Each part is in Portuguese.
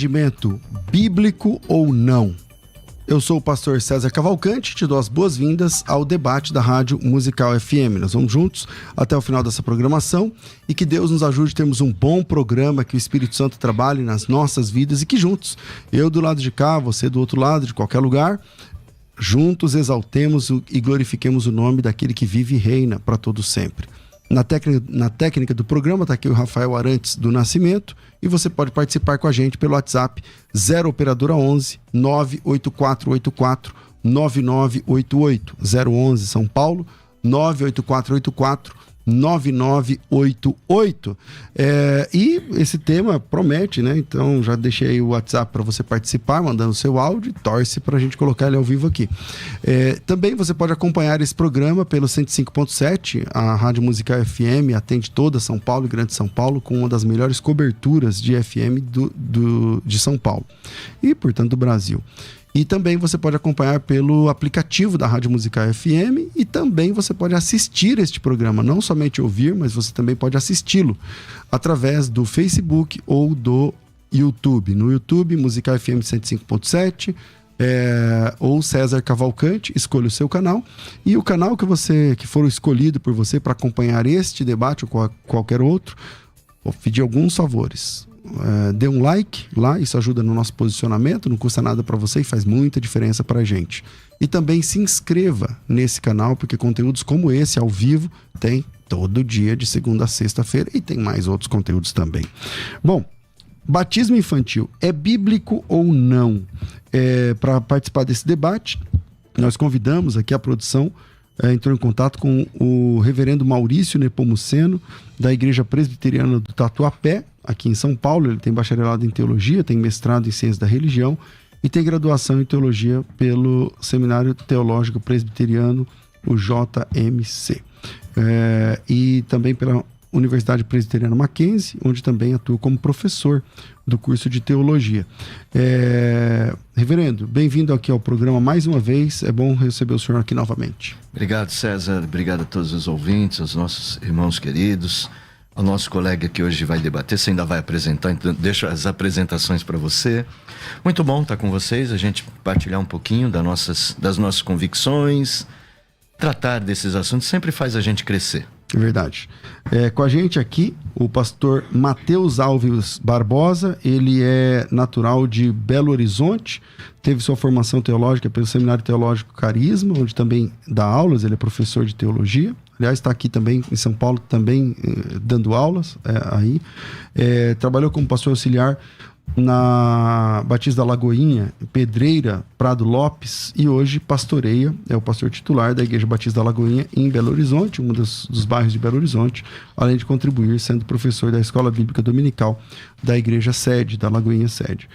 Entendimento bíblico ou não? Eu sou o pastor César Cavalcante, te dou as boas-vindas ao debate da Rádio Musical FM. Nós vamos juntos até o final dessa programação e que Deus nos ajude a termos um bom programa, que o Espírito Santo trabalhe nas nossas vidas e que juntos, eu do lado de cá, você do outro lado, de qualquer lugar, juntos exaltemos e glorifiquemos o nome daquele que vive e reina para todo sempre. Na técnica do programa está aqui o Rafael Arantes do Nascimento e você pode participar com a gente pelo WhatsApp 0 operadora 11 98484 9988 011 São Paulo 98484 9988. E esse tema promete, né? Então já deixei aí o WhatsApp para você participar, mandando seu áudio, torce para a gente colocar ele ao vivo aqui. Também você pode acompanhar esse programa pelo 105.7, a Rádio Musical FM atende toda São Paulo e Grande São Paulo com uma das melhores coberturas de FM de São Paulo e, portanto, do Brasil. E também você pode acompanhar pelo aplicativo da Rádio Musical FM e também você pode assistir este programa, não somente ouvir, mas você também pode assisti-lo através do Facebook ou do YouTube. No YouTube, Musical FM 105.7 ou César Cavalcante, escolha o seu canal. E o canal que for escolhido por você para acompanhar este debate ou qualquer outro, vou pedir alguns favores. Dê um like lá, isso ajuda no nosso posicionamento, não custa nada para você e faz muita diferença pra gente. E também se inscreva nesse canal, porque conteúdos como esse ao vivo tem todo dia de segunda a sexta-feira e tem mais outros conteúdos também. Bom, batismo infantil é bíblico ou não? Para participar desse debate, nós convidamos aqui a produção, entrou em contato com o reverendo Maurício Nepomuceno, da Igreja Presbiteriana do Tatuapé, aqui em São Paulo. Ele tem bacharelado em teologia, tem mestrado em ciência da religião e tem graduação em teologia pelo Seminário Teológico Presbiteriano, o JMC. E também pela Universidade Presbiteriana Mackenzie, onde também atua como professor do curso de teologia. Reverendo, bem-vindo aqui ao programa mais uma vez, é bom receber o senhor aqui novamente. Obrigado, César, obrigado a todos os ouvintes, aos nossos irmãos queridos, ao nosso colega que hoje vai debater, você ainda vai apresentar, então deixo as apresentações para você. Muito bom estar com vocês, a gente partilhar um pouquinho das nossas convicções, tratar desses assuntos sempre faz a gente crescer. É verdade. Com a gente aqui, o pastor Mateus Alves Barbosa, ele é natural de Belo Horizonte, teve sua formação teológica pelo Seminário Teológico Carisma, onde também dá aulas, ele é professor de teologia. Aliás, está aqui também em São Paulo, também dando aulas aí. Trabalhou como pastor auxiliar na Batista da Lagoinha, Pedreira, Prado Lopes, e hoje pastoreia, é o pastor titular da Igreja Batista da Lagoinha em Belo Horizonte, um dos bairros de Belo Horizonte, além de contribuir sendo professor da Escola Bíblica Dominical da Igreja Sede, da Lagoinha Sede.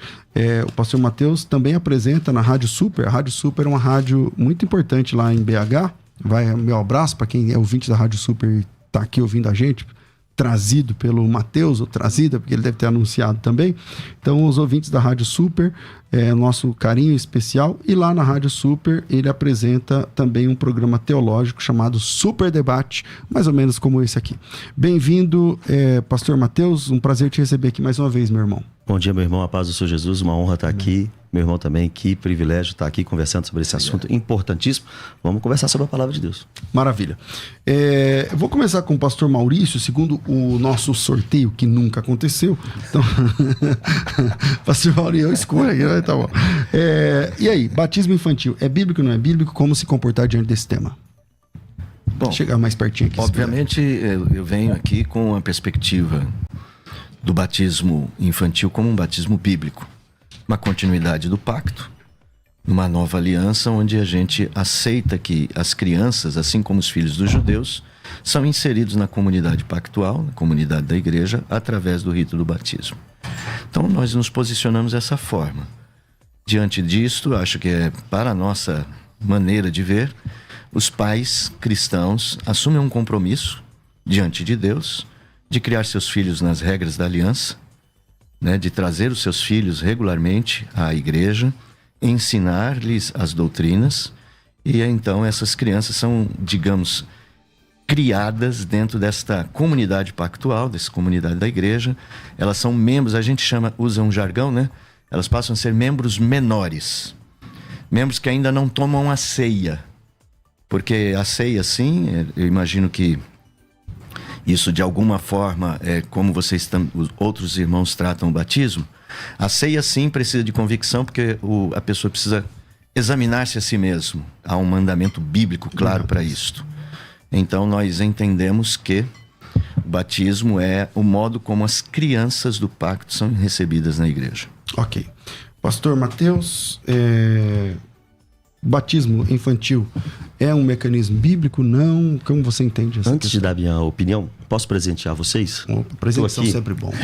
O pastor Mateus também apresenta na Rádio Super. A Rádio Super é uma rádio muito importante lá em BH. Vai meu abraço para quem é ouvinte da Rádio Super e está aqui ouvindo a gente, trazido pelo Mateus, ou trazida, porque ele deve ter anunciado também. Então, os ouvintes da Rádio Super, nosso carinho especial. E lá na Rádio Super, ele apresenta também um programa teológico chamado Super Debate, mais ou menos como esse aqui. Bem-vindo, pastor Mateus, um prazer te receber aqui mais uma vez, meu irmão. Bom dia, meu irmão, a paz do Senhor Jesus, uma honra estar aqui. Meu irmão também, que privilégio estar aqui conversando sobre esse assunto importantíssimo. Vamos conversar sobre a palavra de Deus. Maravilha. Eu vou começar com o pastor Maurício, segundo o nosso sorteio, que nunca aconteceu. Então, pastor Maurício, eu escolho aí, né? Tá bom. E aí, batismo infantil, é bíblico ou não é bíblico? Como se comportar diante desse tema? Bom, chegar mais pertinho aqui. Obviamente, eu venho aqui com a perspectiva do batismo infantil como um batismo bíblico. Uma continuidade do pacto, uma nova aliança onde a gente aceita que as crianças, assim como os filhos dos judeus, são inseridos na comunidade pactual, na comunidade da igreja, através do rito do batismo. Então nós nos posicionamos dessa forma. Diante disto, acho que para a nossa maneira de ver, os pais cristãos assumem um compromisso diante de Deus de criar seus filhos nas regras da aliança, né, de trazer os seus filhos regularmente à igreja, ensinar-lhes as doutrinas, e então essas crianças são, digamos, criadas dentro desta comunidade pactual, dessa comunidade da igreja. Elas são membros, a gente usa um jargão, né? elas passam a ser membros menores. Membros que ainda não tomam a ceia. Porque a ceia, sim, eu imagino que isso de alguma forma é como os outros irmãos tratam o batismo. A ceia, sim, precisa de convicção, porque a pessoa precisa examinar-se a si mesmo. Há um mandamento bíblico claro para isto. Então nós entendemos que o batismo é o modo como as crianças do pacto são recebidas na igreja. Ok. Pastor Mateus, batismo infantil é um mecanismo bíblico? Não? Como você entende essa Antes questão? de dar minha opinião, posso presentear vocês? Presentes são sempre bons.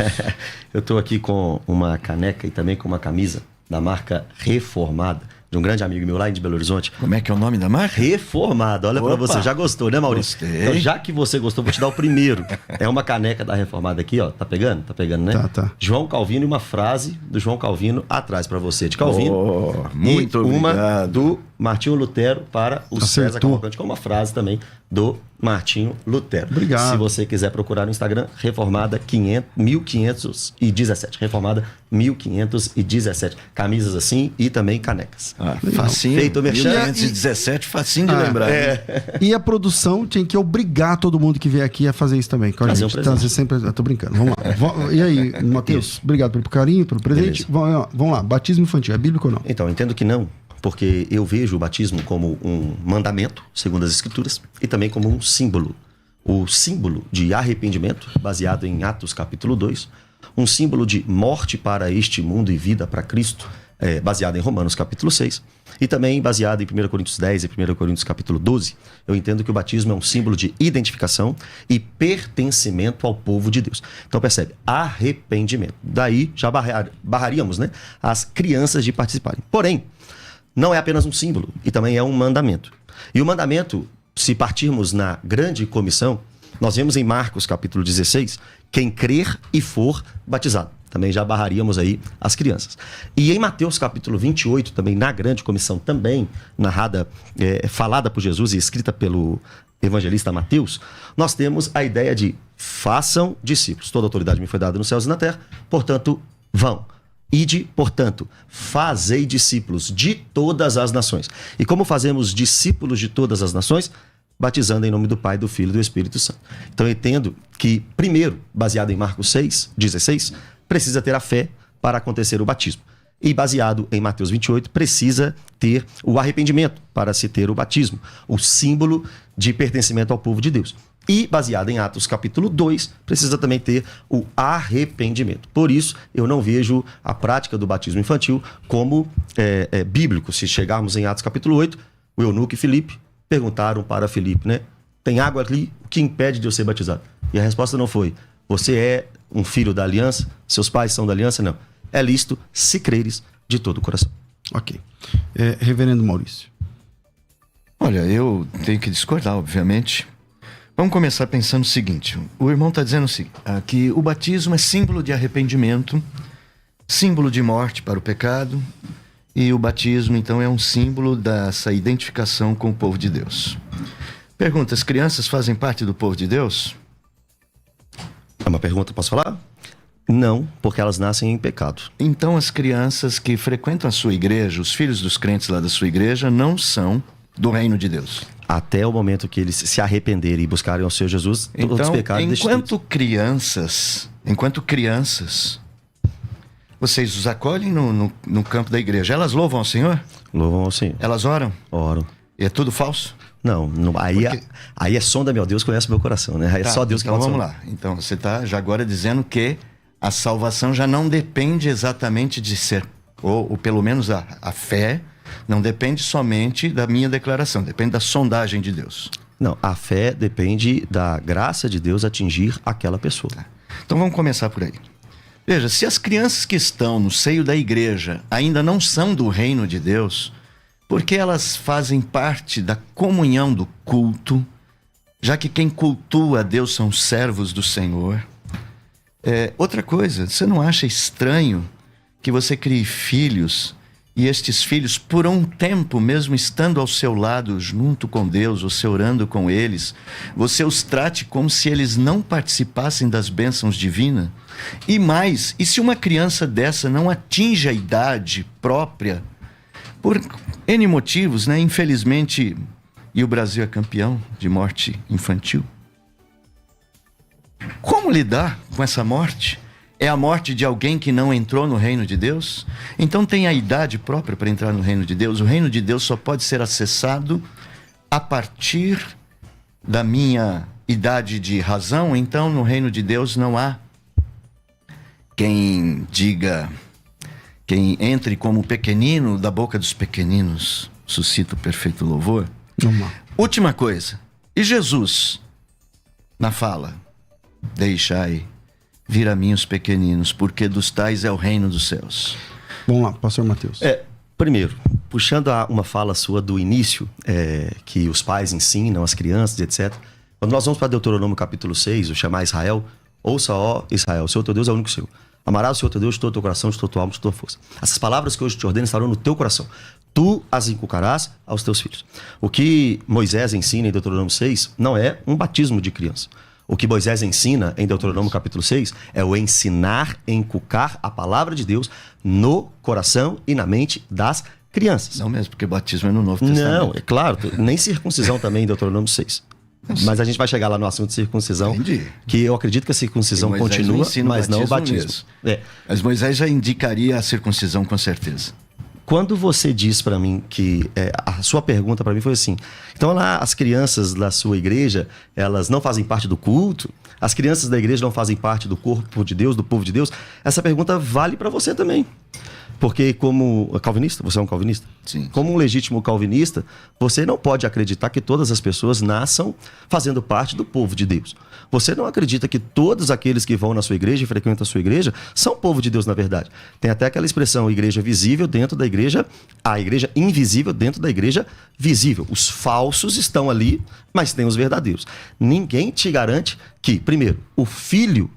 Eu estou aqui com uma caneca e também com uma camisa da marca Reformada, de um grande amigo meu lá de Belo Horizonte. Como é que é o nome da marca? Reformada, olha para você. Já gostou, né, Maurício? Gostei. Então, já que você gostou, vou te dar o primeiro. É uma caneca da Reformada aqui, ó. Tá pegando? Tá pegando, né? Tá. João Calvino e uma frase do João Calvino atrás para você, de Calvino. Muito e uma obrigado. do Martinho Lutero para o Acertou. César Cavalcante, com uma frase também do Martinho Lutero. Obrigado. Se você quiser procurar no Instagram, Reformada 1517. Reformada 1517. Camisas assim e também canecas. Facinho. Feito, merchan. 1517, facinho de lembrar. E a produção tem que obrigar todo mundo que vier aqui a fazer isso também. Com a Fazer gente. um presente. Trazer sempre. Eu tô brincando. Vamos lá. E aí, Mateus, obrigado pelo carinho, pelo presente. Vamos lá. Batismo infantil, é bíblico ou não? Então, eu entendo que não, porque eu vejo o batismo como um mandamento, segundo as Escrituras, e também como um símbolo. O símbolo de arrependimento, baseado em Atos capítulo 2, um símbolo de morte para este mundo e vida para Cristo, baseado em Romanos capítulo 6, e também baseado em 1 Coríntios 10 e 1 Coríntios capítulo 12, eu entendo que o batismo é um símbolo de identificação e pertencimento ao povo de Deus. Então percebe, arrependimento. Daí já barraríamos, né, as crianças de participarem. Porém, não é apenas um símbolo, e também é um mandamento. E o mandamento, se partirmos na grande comissão, nós vemos em Marcos capítulo 16, quem crer e for batizado. Também já barraríamos aí as crianças. E em Mateus capítulo 28, também na grande comissão, também narrada, falada por Jesus e escrita pelo evangelista Mateus, nós temos a ideia de façam discípulos. Toda autoridade me foi dada nos céus e na terra, portanto, vão. Ide, portanto, fazei discípulos de todas as nações. E como fazemos discípulos de todas as nações? Batizando em nome do Pai, do Filho e do Espírito Santo. Então eu entendo que, primeiro, baseado em Marcos 6, 16, precisa ter a fé para acontecer o batismo. E baseado em Mateus 28, precisa ter o arrependimento para se ter o batismo, o símbolo de pertencimento ao povo de Deus. E baseado em Atos capítulo 2, precisa também ter o arrependimento. Por isso, eu não vejo a prática do batismo infantil como bíblico. Se chegarmos em Atos capítulo 8, o eunuco e Filipe perguntaram para Filipe, né? Tem água ali, o que impede de eu ser batizado? E a resposta não foi, você é um filho da aliança? Seus pais são da aliança? Não. É lícito se creres de todo o coração. Ok. Reverendo Maurício. Olha, eu tenho que discordar, obviamente. Vamos começar pensando o seguinte. O irmão está dizendo que o batismo é símbolo de arrependimento, símbolo de morte para o pecado, e o batismo, então, é um símbolo dessa identificação com o povo de Deus. Pergunta, as crianças fazem parte do povo de Deus? É uma pergunta, posso falar? Não, porque elas nascem em pecado. Então as crianças que frequentam a sua igreja, os filhos dos crentes lá da sua igreja, não são do reino de Deus. Até o momento que eles se arrependerem e buscarem ao Senhor Jesus, todos os pecados enquanto crianças, vocês os acolhem no campo da igreja. Elas louvam ao Senhor? Louvam ao Senhor. Elas oram? Oram. E é tudo falso? Não, aí é sonda meu Deus, conhece meu coração, né? Aí é só Deus que então pode vamos lá. Então você está já agora dizendo que a salvação já não depende exatamente de ser, ou pelo menos a fé, não depende somente da minha declaração, depende da sondagem de Deus. Não, a fé depende da graça de Deus atingir aquela pessoa. Tá. Então vamos começar por aí. Veja, se as crianças que estão no seio da igreja ainda não são do reino de Deus, porque elas fazem parte da comunhão do culto, já que quem cultua a Deus são os servos do Senhor. Outra coisa, você não acha estranho que você crie filhos e estes filhos, por um tempo, mesmo estando ao seu lado, junto com Deus, você orando com eles, você os trate como se eles não participassem das bênçãos divinas? E mais, e se uma criança dessa não atinge a idade própria, por N motivos, né? Infelizmente, e o Brasil é campeão de morte infantil. Como lidar com essa morte? É a morte de alguém que não entrou no reino de Deus? Então tem a idade própria para entrar no reino de Deus. O reino de Deus só pode ser acessado a partir da minha idade de razão. Então no reino de Deus não há quem diga, quem entre como pequenino, da boca dos pequeninos suscita o perfeito louvor. Última coisa. E Jesus, na fala, deixai vir a mim os pequeninos, porque dos tais é o reino dos céus. Vamos lá, pastor Mateus. Primeiro, puxando uma fala sua do início, que os pais ensinam as crianças, etc. Quando nós vamos para Deuteronômio capítulo 6, o chamar Israel, ouça, ó Israel, o Senhor teu Deus é o único Senhor. Amarás o Senhor teu Deus de todo o teu coração, de toda a tua alma, de toda a tua força. Essas palavras que hoje te ordeno estarão no teu coração. Tu as inculcarás aos teus filhos. O que Moisés ensina em Deuteronômio 6 não é um batismo de criança. O que Moisés ensina em Deuteronômio capítulo 6 é o ensinar, inculcar a palavra de Deus no coração e na mente das crianças. Não mesmo, porque batismo é no Novo Testamento. Não, é claro, nem circuncisão também em Deuteronômio 6. Mas a gente vai chegar lá no assunto de circuncisão. Entendi. Que eu acredito que a circuncisão continua, mas não o batismo. Mas Moisés já indicaria a circuncisão com certeza. Quando você diz para mim que a sua pergunta para mim foi assim, então lá as crianças da sua igreja, elas não fazem parte do culto? As crianças da igreja não fazem parte do corpo de Deus, do povo de Deus? Essa pergunta vale para você também. Porque como calvinista, você é um calvinista? Sim. Como um legítimo calvinista, você não pode acreditar que todas as pessoas nasçam fazendo parte do povo de Deus. Você não acredita que todos aqueles que vão na sua igreja e frequentam a sua igreja são povo de Deus, na verdade. Tem até aquela expressão, igreja visível dentro da igreja, a igreja invisível dentro da igreja visível. Os falsos estão ali, mas tem os verdadeiros. Ninguém te garante que, primeiro, o filho,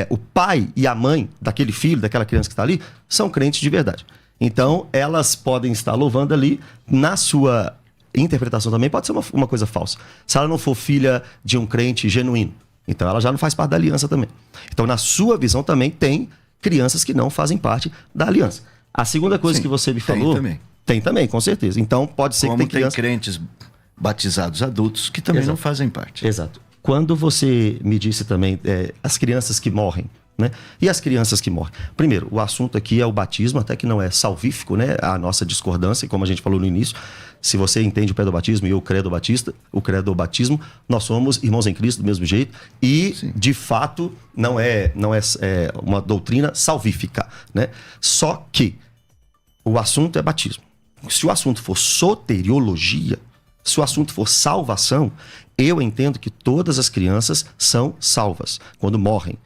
o pai e a mãe daquele filho, daquela criança que está ali, são crentes de verdade. Então, elas podem estar louvando ali, na sua interpretação também pode ser uma coisa falsa. Se ela não for filha de um crente genuíno, então ela já não faz parte da aliança também. Então, na sua visão também tem crianças que não fazem parte da aliança. A segunda coisa que você me falou... Tem também, com certeza. Então, pode ser que tem crianças... Como tem crentes batizados adultos que também não fazem parte. Exato. Quando você me disse também as crianças que morrem, né? E as crianças que morrem? Primeiro, o assunto aqui é o batismo, até que não é salvífico, né? A nossa discordância, como a gente falou no início. Se você entende o pedobatismo e o credobatista, o credobatismo, nós somos irmãos em Cristo do mesmo jeito e, sim, de fato, não é uma doutrina salvífica, né? Só que o assunto é batismo. Se o assunto for soteriologia, se o assunto for salvação, eu entendo que todas as crianças são salvas quando morrem.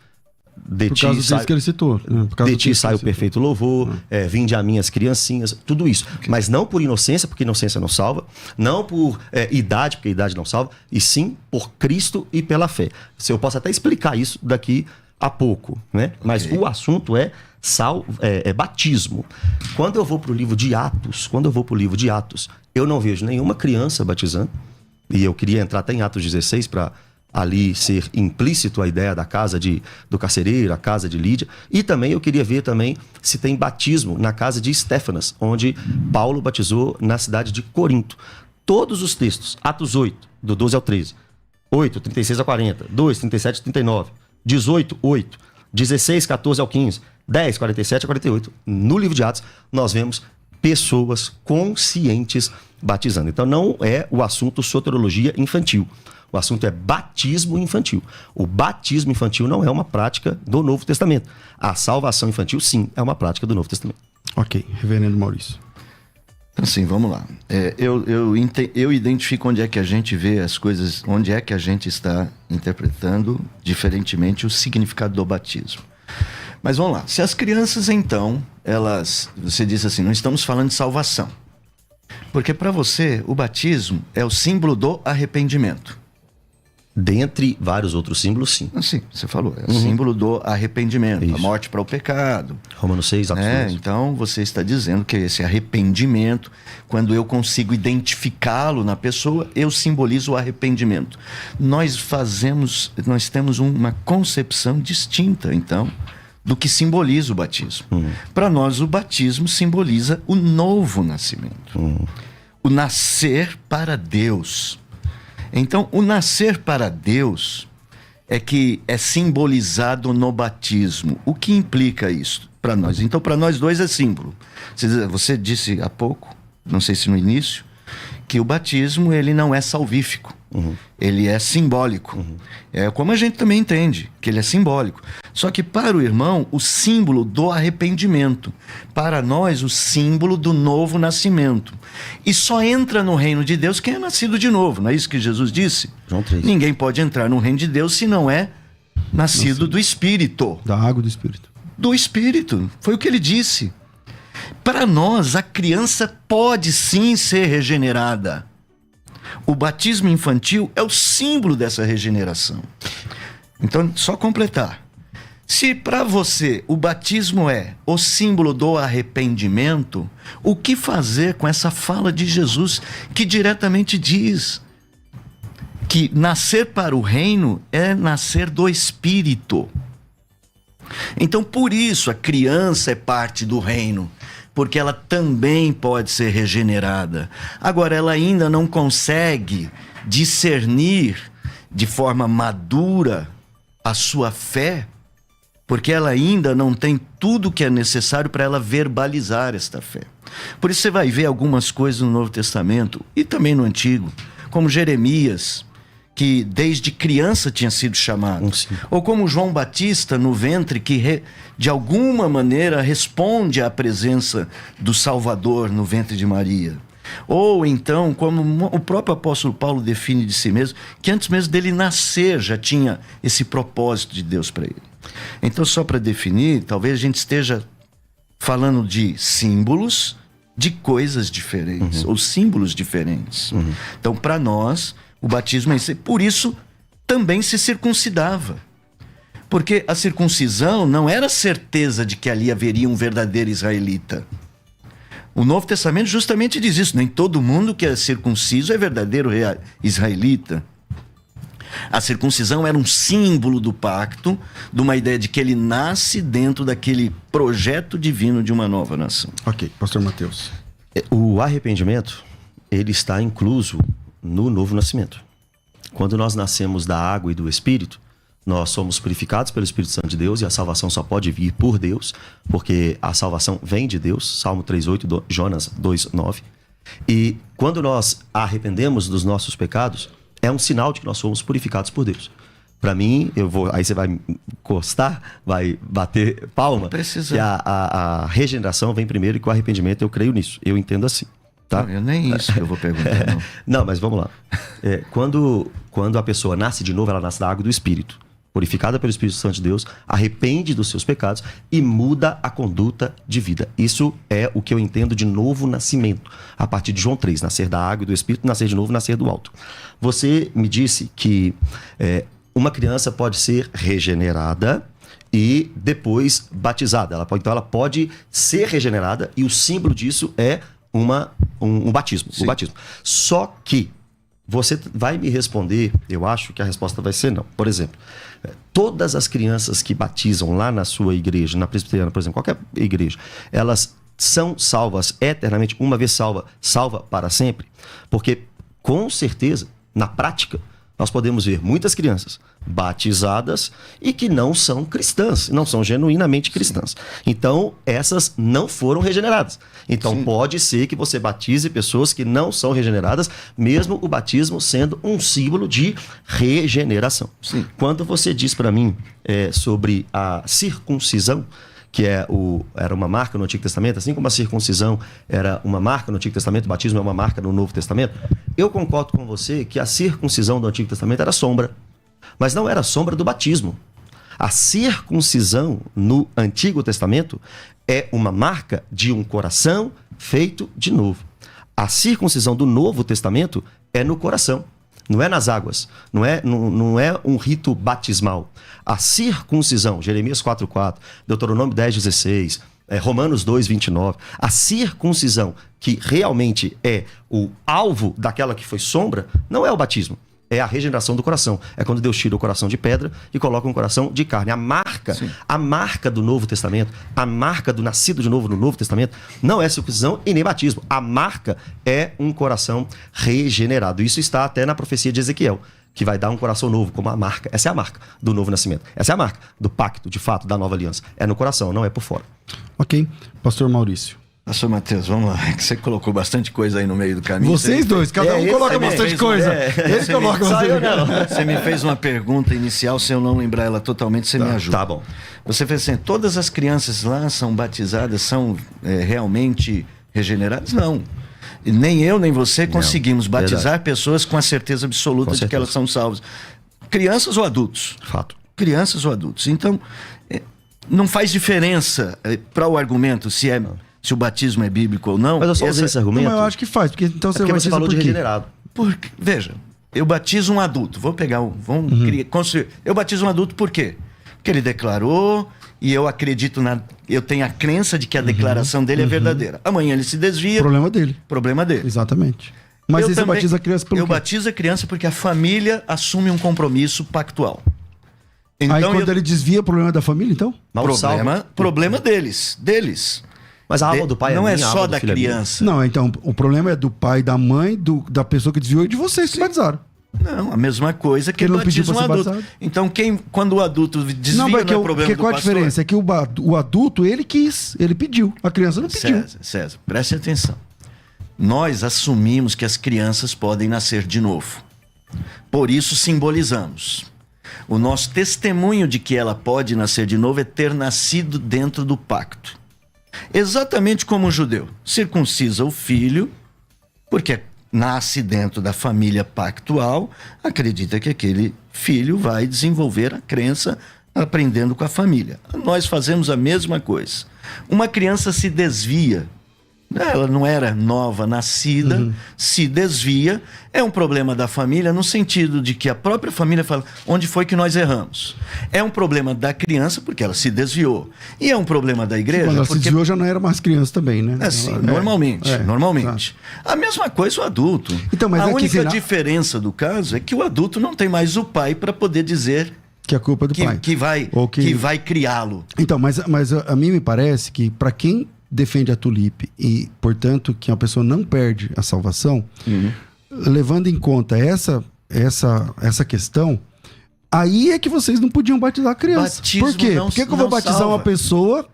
Por causa disso que ele citou. De ti sai o perfeito louvor, vinde a mim as criancinhas, tudo isso. Okay. Mas não por inocência, porque inocência não salva. Não por idade, porque idade não salva. E sim por Cristo e pela fé. Eu posso até explicar isso daqui a pouco, né? Okay. Mas o assunto é batismo. Quando eu vou para o livro de Atos, eu não vejo nenhuma criança batizando. E eu queria entrar até em Atos 16 para ali ser implícito a ideia da casa do carcereiro, a casa de Lídia. E também eu queria ver também se tem batismo na casa de Estéfanas, onde Paulo batizou na cidade de Corinto. Todos os textos, Atos 8, do 12 ao 13, 8, 36 a 40, 2, 37 a 39, 18, 8, 16, 14 ao 15, 10, 47 a 48. No livro de Atos, nós vemos pessoas conscientes batizando. Então não é o assunto soteriologia infantil. O assunto é batismo infantil. O batismo infantil não é uma prática do Novo Testamento. A salvação infantil, sim, é uma prática do Novo Testamento. Ok, reverendo Maurício. Então, sim, vamos lá. Eu identifico onde é que a gente vê as coisas, onde é que a gente está interpretando diferentemente o significado do batismo. Mas vamos lá. Se as crianças, então, você diz assim, não estamos falando de salvação. Porque para você, o batismo é o símbolo do arrependimento. Dentre vários outros símbolos, sim. Sim, você falou. É o símbolo do arrependimento, Isso. a morte para o pecado. Romanos 6, Atos 2. Então, você está dizendo que esse arrependimento, quando eu consigo identificá-lo na pessoa, eu simbolizo o arrependimento. Nós temos uma concepção distinta, então, do que simboliza o batismo. Para nós, o batismo simboliza o novo nascimento. O nascer para Deus. Então, o nascer para Deus é que é simbolizado no batismo. O que implica isso para nós? Então, para nós dois é símbolo. Você disse há pouco, não sei se no início, que o batismo ele não é salvífico. Ele é simbólico. É como a gente também entende, que ele é simbólico. Só que para o irmão, o símbolo do arrependimento. Para nós, o símbolo do novo nascimento. E só entra no reino de Deus quem é nascido de novo. Não é isso que Jesus disse? João 3. Ninguém pode entrar no reino de Deus se não é nascido do Espírito. Da água do Espírito. Do Espírito. Foi o que ele disse. Para nós, a criança pode sim ser regenerada. O batismo infantil é o símbolo dessa regeneração. Então, só completar. Se para você o batismo é o símbolo do arrependimento, o que fazer com essa fala de Jesus que diretamente diz que nascer para o reino é nascer do Espírito? Então, por isso, a criança é parte do reino, porque ela também pode ser regenerada. Agora, ela ainda não consegue discernir de forma madura a sua fé, porque ela ainda não tem tudo que é necessário para ela verbalizar esta fé. Por isso você vai ver algumas coisas no Novo Testamento e também no Antigo, como Jeremias, que desde criança tinha sido chamado. Ou como João Batista no ventre, que de alguma maneira responde à presença do Salvador no ventre de Maria. Ou então, como o próprio apóstolo Paulo define de si mesmo, que antes mesmo dele nascer já tinha esse propósito de Deus para ele. Então, só para definir, talvez a gente esteja falando de símbolos de coisas diferentes, ou símbolos diferentes. Então, para nós, o batismo é isso. Por isso, também se circuncidava. Porque a circuncisão não era certeza de que ali haveria um verdadeiro israelita. O Novo Testamento justamente diz isso. Nem todo mundo que é circunciso é verdadeiro israelita. A circuncisão era um símbolo do pacto, de uma ideia de que ele nasce dentro daquele projeto divino de uma nova nação. Ok, pastor Mateus. O arrependimento, ele está incluso no novo nascimento. Quando nós nascemos da água e do Espírito, nós somos purificados pelo Espírito Santo de Deus, e a salvação só pode vir por Deus, porque a salvação vem de Deus, Salmo 3:8, Jonas 2:9. E quando nós arrependemos dos nossos pecados, é um sinal de que nós somos purificados por Deus. Para mim, aí você vai encostar, vai bater palma, que a regeneração vem primeiro, e que o arrependimento, eu creio nisso, eu entendo assim. Tá? Não, eu nem isso que eu vou perguntar. Não, mas vamos lá. Quando a pessoa nasce de novo, ela nasce da água do Espírito, purificada pelo Espírito Santo de Deus, arrepende dos seus pecados e muda a conduta de vida. Isso é o que eu entendo de novo nascimento. A partir de João 3, nascer da água e do Espírito, nascer de novo, nascer do alto. Você me disse que uma criança pode ser regenerada e depois batizada. Então ela pode ser regenerada, e o símbolo disso é um batismo. O batismo. Só que você vai me responder, eu acho que a resposta vai ser não. Por exemplo, todas as crianças que batizam lá na sua igreja, na presbiteriana, por exemplo, qualquer igreja, elas são salvas eternamente, uma vez salva para sempre? Porque, com certeza, na prática, nós podemos ver muitas crianças batizadas e que não são cristãs, não são genuinamente cristãs. Então, essas não foram regeneradas. Então, pode ser que você batize pessoas que não são regeneradas, mesmo o batismo sendo um símbolo de regeneração. Quando você diz para mim sobre a circuncisão, que era uma marca no Antigo Testamento, assim como a circuncisão era uma marca no Antigo Testamento, o batismo é uma marca no Novo Testamento, eu concordo com você que a circuncisão do Antigo Testamento era sombra, mas não era sombra do batismo. A circuncisão no Antigo Testamento é uma marca de um coração feito de novo. A circuncisão do Novo Testamento é no coração. Não é nas águas. Não é um rito batismal. A circuncisão, Jeremias 4:4, Deuteronômio 10:16, Romanos 2:29, a circuncisão, que realmente é o alvo daquela que foi sombra, não é o batismo. É a regeneração do coração. É quando Deus tira o coração de pedra e coloca um coração de carne. A marca do Novo Testamento, a marca do nascido de novo no Novo Testamento, não é circuncisão e nem batismo. A marca é um coração regenerado. Isso está até na profecia de Ezequiel, que vai dar um coração novo como a marca. Essa é a marca do novo nascimento. Essa é a marca do pacto, de fato, da nova aliança. É no coração, não é por fora. Ok. Pastor Maurício. Pastor Matheus, vamos lá. Você colocou bastante coisa aí no meio do caminho. Vocês dois, cada um coloca bastante coisa. Ele coloca bastante coisa. Você me fez uma pergunta inicial, se eu não lembrar ela totalmente, você me ajuda. Tá bom. Você fez assim, todas as crianças lá são batizadas, são realmente regeneradas? Não. E nem eu, nem você conseguimos batizar pessoas com a certeza absoluta de que elas são salvas. Crianças ou adultos? Fato. Crianças ou adultos. Então, não faz diferença para o argumento se o batismo é bíblico ou não. Mas eu só usei esse argumento. Não, eu acho que faz, porque então você você falou de regenerado. Porque, veja, eu batizo um adulto. Vou pegar construir. Eu batizo um adulto por quê? Porque ele declarou e eu acredito eu tenho a crença de que a declaração dele é verdadeira. Amanhã ele se desvia. Problema dele. Exatamente. Mas você batiza a criança pelo quê? Eu batizo a criança porque a família assume um compromisso pactual. Então, aí quando ele desvia, problema da família, então? Problema deles. Mas a alma do pai não é só da criança. Não, então o problema é do pai, da mãe, da pessoa que desviou e de vocês que batizaram. Não, a mesma coisa que ele não pediu batiza um adulto. Batizado. Então, quando o adulto desvia, não é problema do pastor. Qual a diferença? É que o adulto, ele quis, ele pediu. A criança não pediu. César, preste atenção. Nós assumimos que as crianças podem nascer de novo. Por isso simbolizamos. O nosso testemunho de que ela pode nascer de novo é ter nascido dentro do pacto. Exatamente como o judeu circuncisa o filho, porque nasce dentro da família pactual, acredita que aquele filho vai desenvolver a crença aprendendo com a família. Nós fazemos a mesma coisa. Uma criança se desvia, ela não era nova, nascida, se desvia, é um problema da família no sentido de que a própria família fala, onde foi que nós erramos? É um problema da criança porque ela se desviou. E é um problema da igreja quando ela porque... se desviou já não era mais criança também, né? Assim, normalmente. Tá. A mesma coisa o adulto. Então, mas a única diferença do caso é que o adulto não tem mais o pai para poder dizer que a culpa é do pai. Que vai criá-lo. Então, mas a mim me parece que para quem defende a tulipe e, portanto, que a pessoa não perde a salvação, levando em conta essa questão, aí é que vocês não podiam batizar a criança. Batismo por quê? Por que eu vou batizar salva uma pessoa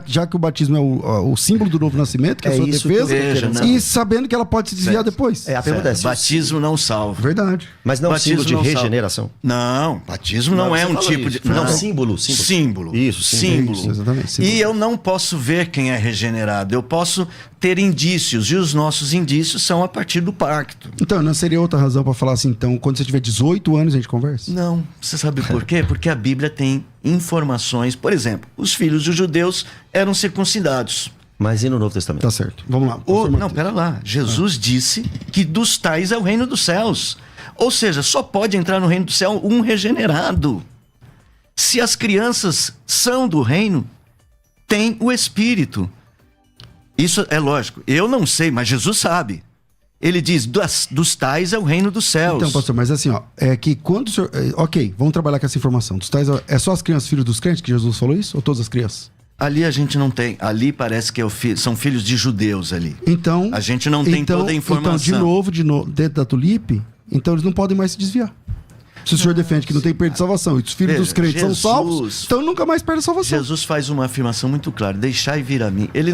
já que o batismo é o símbolo do novo nascimento, que é a sua defesa, e sabendo que ela pode se desviar depois? A pergunta é: batismo não salva. Verdade. Mas não é um símbolo de regeneração? Não, batismo não é um tipo de... Não, símbolo. Isso, símbolo. Isso, exatamente. Símbolo. E eu não posso ver quem é regenerado. Eu posso ter indícios, e os nossos indícios são a partir do pacto. Então, não seria outra razão para falar assim, então, quando você tiver 18 anos a gente conversa? Não. Você sabe por quê? Porque a Bíblia tem informações. Por exemplo, os filhos dos judeus eram circuncidados. Mas e no Novo Testamento? Tá certo. Vamos lá. Não, pera lá. Jesus disse que dos tais é o reino dos céus. Ou seja, só pode entrar no reino do céu um regenerado. Se as crianças são do reino, tem o Espírito. Isso é lógico. Eu não sei, mas Jesus sabe. Ele diz, dos tais é o reino dos céus. Então, pastor, mas assim, é que quando o senhor... ok, vamos trabalhar com essa informação. Dos tais é só as crianças filhos dos crentes que Jesus falou isso? Ou todas as crianças? Ali a gente não tem. Ali parece que são filhos de judeus ali. Então... A gente não tem toda a informação. Então, de novo, dentro da tulipe, então eles não podem mais se desviar. Se o senhor defende que não tem perda de salvação e os filhos dos crentes são salvos, então nunca mais perde a salvação. Jesus faz uma afirmação muito clara: deixai vir a mim. Ele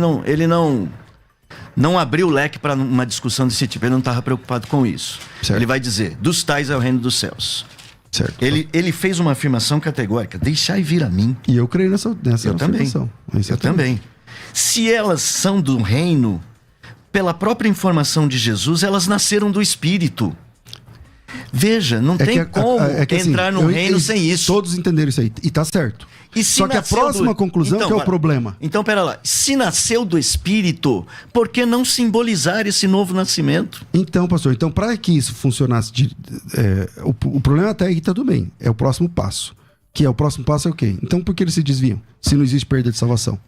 não abriu o leque para uma discussão desse tipo. Ele não estava preocupado com isso. Certo. Ele vai dizer, dos tais é o reino dos céus. Certo. Ele fez uma afirmação categórica: deixai vir a mim. E eu creio nessa afirmação. Eu também. Se elas são do reino, pela própria informação de Jesus, elas nasceram do Espírito. Veja, não tem como entrar no reino sem isso. Todos entenderam isso aí. E tá certo. E só que a próxima conclusão que é o problema. Então, pera lá. Se nasceu do Espírito, por que não simbolizar esse novo nascimento? Então, pastor, para que isso funcionasse, o problema até aí tá tudo bem. É o próximo passo. Que é o próximo passo é o quê? Então, por que eles se desviam? Se não existe perda de salvação.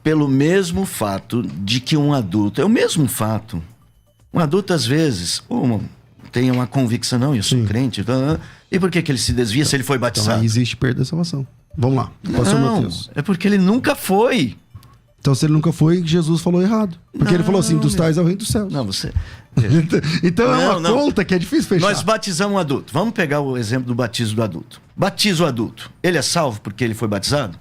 Pelo mesmo fato de que um adulto... É o mesmo fato. Um adulto, às vezes, tem uma convicção, não, eu sou crente. E por que ele se desvia se ele foi batizado? Então, aí existe perda de salvação. Vamos lá, pastor Mateus. É porque ele nunca foi. Então, se ele nunca foi, Jesus falou errado. Porque ele falou assim, dos tais ao reino dos céus. Não, você... Então é uma conta que é difícil fechar. Nós batizamos um adulto. Vamos pegar o exemplo do batismo do adulto. Batiza o adulto. Ele é salvo porque ele foi batizado?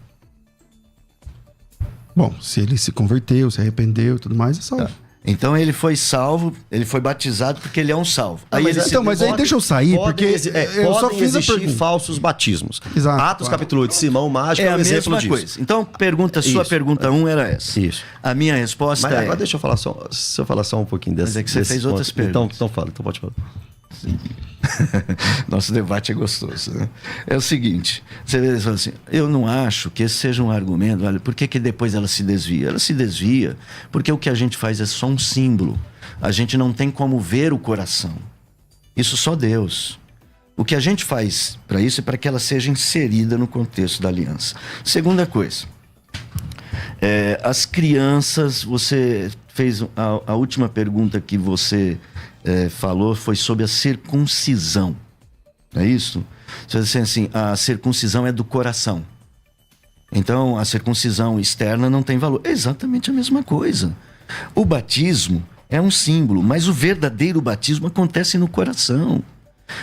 Bom, se ele se converteu, se arrependeu e tudo mais, é salvo. Tá. Então ele foi salvo, ele foi batizado porque ele é um salvo. Mas aí deixa eu sair, porque eu só fiz a pergunta. Falsos batismos. Exato, Atos capítulo 8, Simão Mágico é um exemplo disso. Coisa. Então, sua pergunta 1 era essa. Isso. A minha resposta Mas agora deixa eu falar só um pouquinho desse. Mas é que você fez outras perguntas. Então pode falar. Nosso debate é gostoso, né? É o seguinte, você fala assim, eu não acho que esse seja um argumento. Olha, por que depois ela se desvia? Ela se desvia porque o que a gente faz é só um símbolo. A gente não tem como ver o coração. Isso só Deus. O que a gente faz para isso é para que ela seja inserida no contexto da aliança. Segunda coisa, as crianças, você fez a última pergunta que você falou foi sobre a circuncisão. É isso? Você diz assim, a circuncisão é do coração. Então, a circuncisão externa não tem valor. É exatamente a mesma coisa. O batismo é um símbolo, mas o verdadeiro batismo acontece no coração.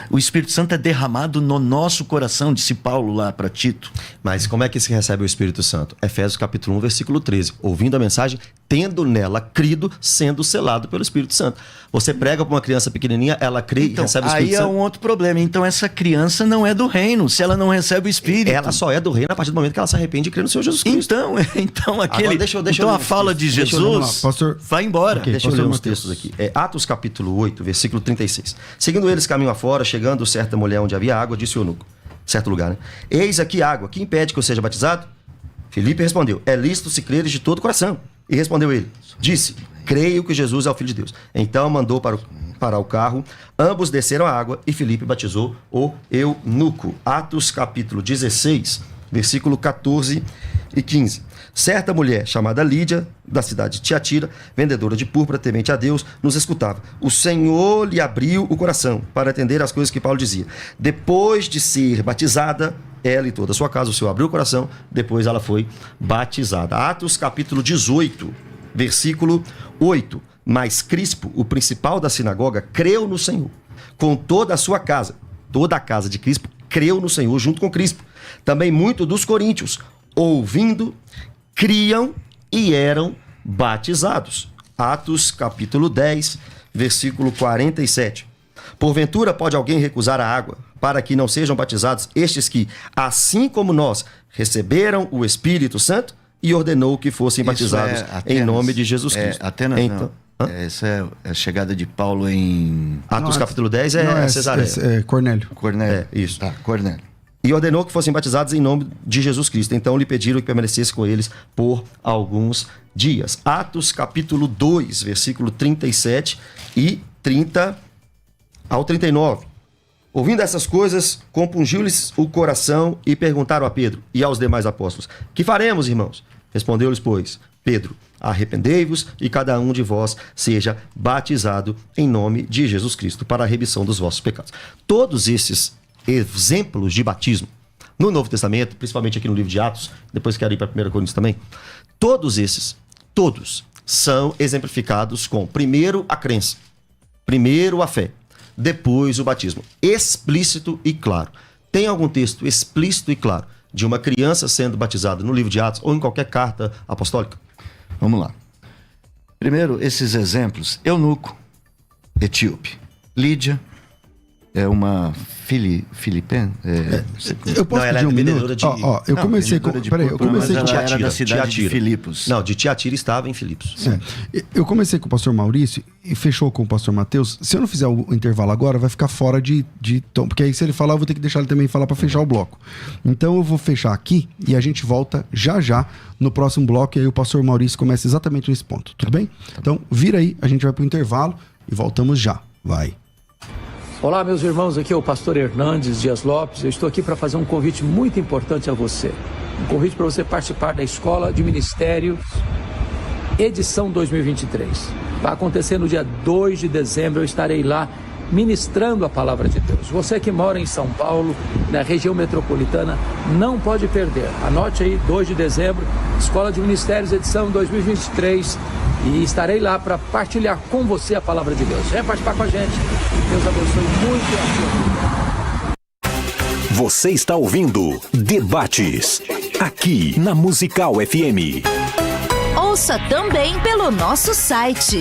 O Espírito Santo é derramado no nosso coração, disse Paulo lá para Tito. Mas como é que se recebe o Espírito Santo? Efésios capítulo 1, versículo 13. Ouvindo a mensagem, tendo nela crido, sendo selado pelo Espírito Santo. Você prega para uma criança pequenininha, ela crê e recebe o Espírito Santo. Aí é um outro problema. Então essa criança não é do reino, se ela não recebe o Espírito. Ela só é do reino a partir do momento que ela se arrepende e crê no Senhor Jesus Cristo. Então aquele... Agora, então a fala de Jesus vai embora. Okay, deixa eu ler uns textos aqui. Atos capítulo 8, versículo 36. Seguindo eles caminho afora, chegando certa mulher onde havia água, disse o eunuco. Certo lugar, né? Eis aqui água, que impede que eu seja batizado? Filipe respondeu, é lícito se creres de todo o coração. E respondeu ele, disse, creio que Jesus é o Filho de Deus. Então mandou para o carro, ambos desceram a água e Filipe batizou o eunuco. Atos capítulo 16, versículo 14 e 15. Certa mulher chamada Lídia, da cidade de Tiatira, vendedora de púrpura, temente a Deus, nos escutava. O Senhor lhe abriu o coração para atender às coisas que Paulo dizia. Depois de ser batizada, ela e toda a sua casa, o Senhor abriu o coração, depois ela foi batizada. Atos capítulo 18, versículo 8. Mas Crispo, o principal da sinagoga, creu no Senhor, com toda a sua casa. Toda a casa de Crispo creu no Senhor, junto com Crispo. Também muito dos coríntios, ouvindo, criam e eram batizados. Atos capítulo 10, versículo 47. Porventura pode alguém recusar a água para que não sejam batizados estes que, assim como nós, receberam o Espírito Santo e ordenou que fossem batizados em nome de Jesus Cristo. Atenas então, não. Essa é a chegada de Paulo em... Atos capítulo 10 é Cesareia. É Cornélio. Cornélio. Isso. Tá, Cornélio. E ordenou que fossem batizados em nome de Jesus Cristo. Então lhe pediram que permanecesse com eles por alguns dias. Atos capítulo 2, versículo 37 e 30 ao 39. Ouvindo essas coisas, compungiu-lhes o coração e perguntaram a Pedro e aos demais apóstolos: que faremos, irmãos? Respondeu-lhes, pois, Pedro: arrependei-vos e cada um de vós seja batizado em nome de Jesus Cristo para a remissão dos vossos pecados. Todos esses exemplos de batismo no Novo Testamento, principalmente aqui no livro de Atos, depois quero ir para 1 Coríntios também, todos são exemplificados com primeiro a crença, primeiro a fé, depois o batismo, explícito e claro. Tem algum texto explícito e claro de uma criança sendo batizada no livro de Atos ou em qualquer carta apostólica? Vamos lá. Primeiro, esses exemplos: eunuco, etíope; Lídia, é uma Philippine. Eu posso Não, ela pedir é um vendedora minuto? de- Eu comecei com... Peraí, eu comecei mas com... ela era da cidade de Filipos. Não, de Tiatira estava em Filipos. Eu comecei com o pastor Maurício e fechou com o pastor Matheus. Se eu não fizer o intervalo agora, vai ficar fora de tom. Porque aí se ele falar, eu vou ter que deixar ele também falar para fechar o bloco. Então eu vou fechar aqui e a gente volta já no próximo bloco. E aí o pastor Maurício começa exatamente nesse ponto. Tudo bem? Então vira aí, a gente vai pro intervalo e voltamos já. Vai. Olá, meus irmãos, aqui é o pastor Hernandes Dias Lopes. Eu estou aqui para fazer um convite muito importante a você. Um convite para você participar da Escola de Ministérios, edição 2023. Vai acontecer no dia 2 de dezembro, eu estarei lá ministrando a palavra de Deus. Você que mora em São Paulo, na região metropolitana, não pode perder. Anote aí, 2 de dezembro, Escola de Ministérios, edição 2023. E estarei lá para partilhar com você a palavra de Deus. Venha participar com a gente. Deus abençoe muito a sua vida. Você está ouvindo Debates, aqui na Musical FM. Ouça também pelo nosso site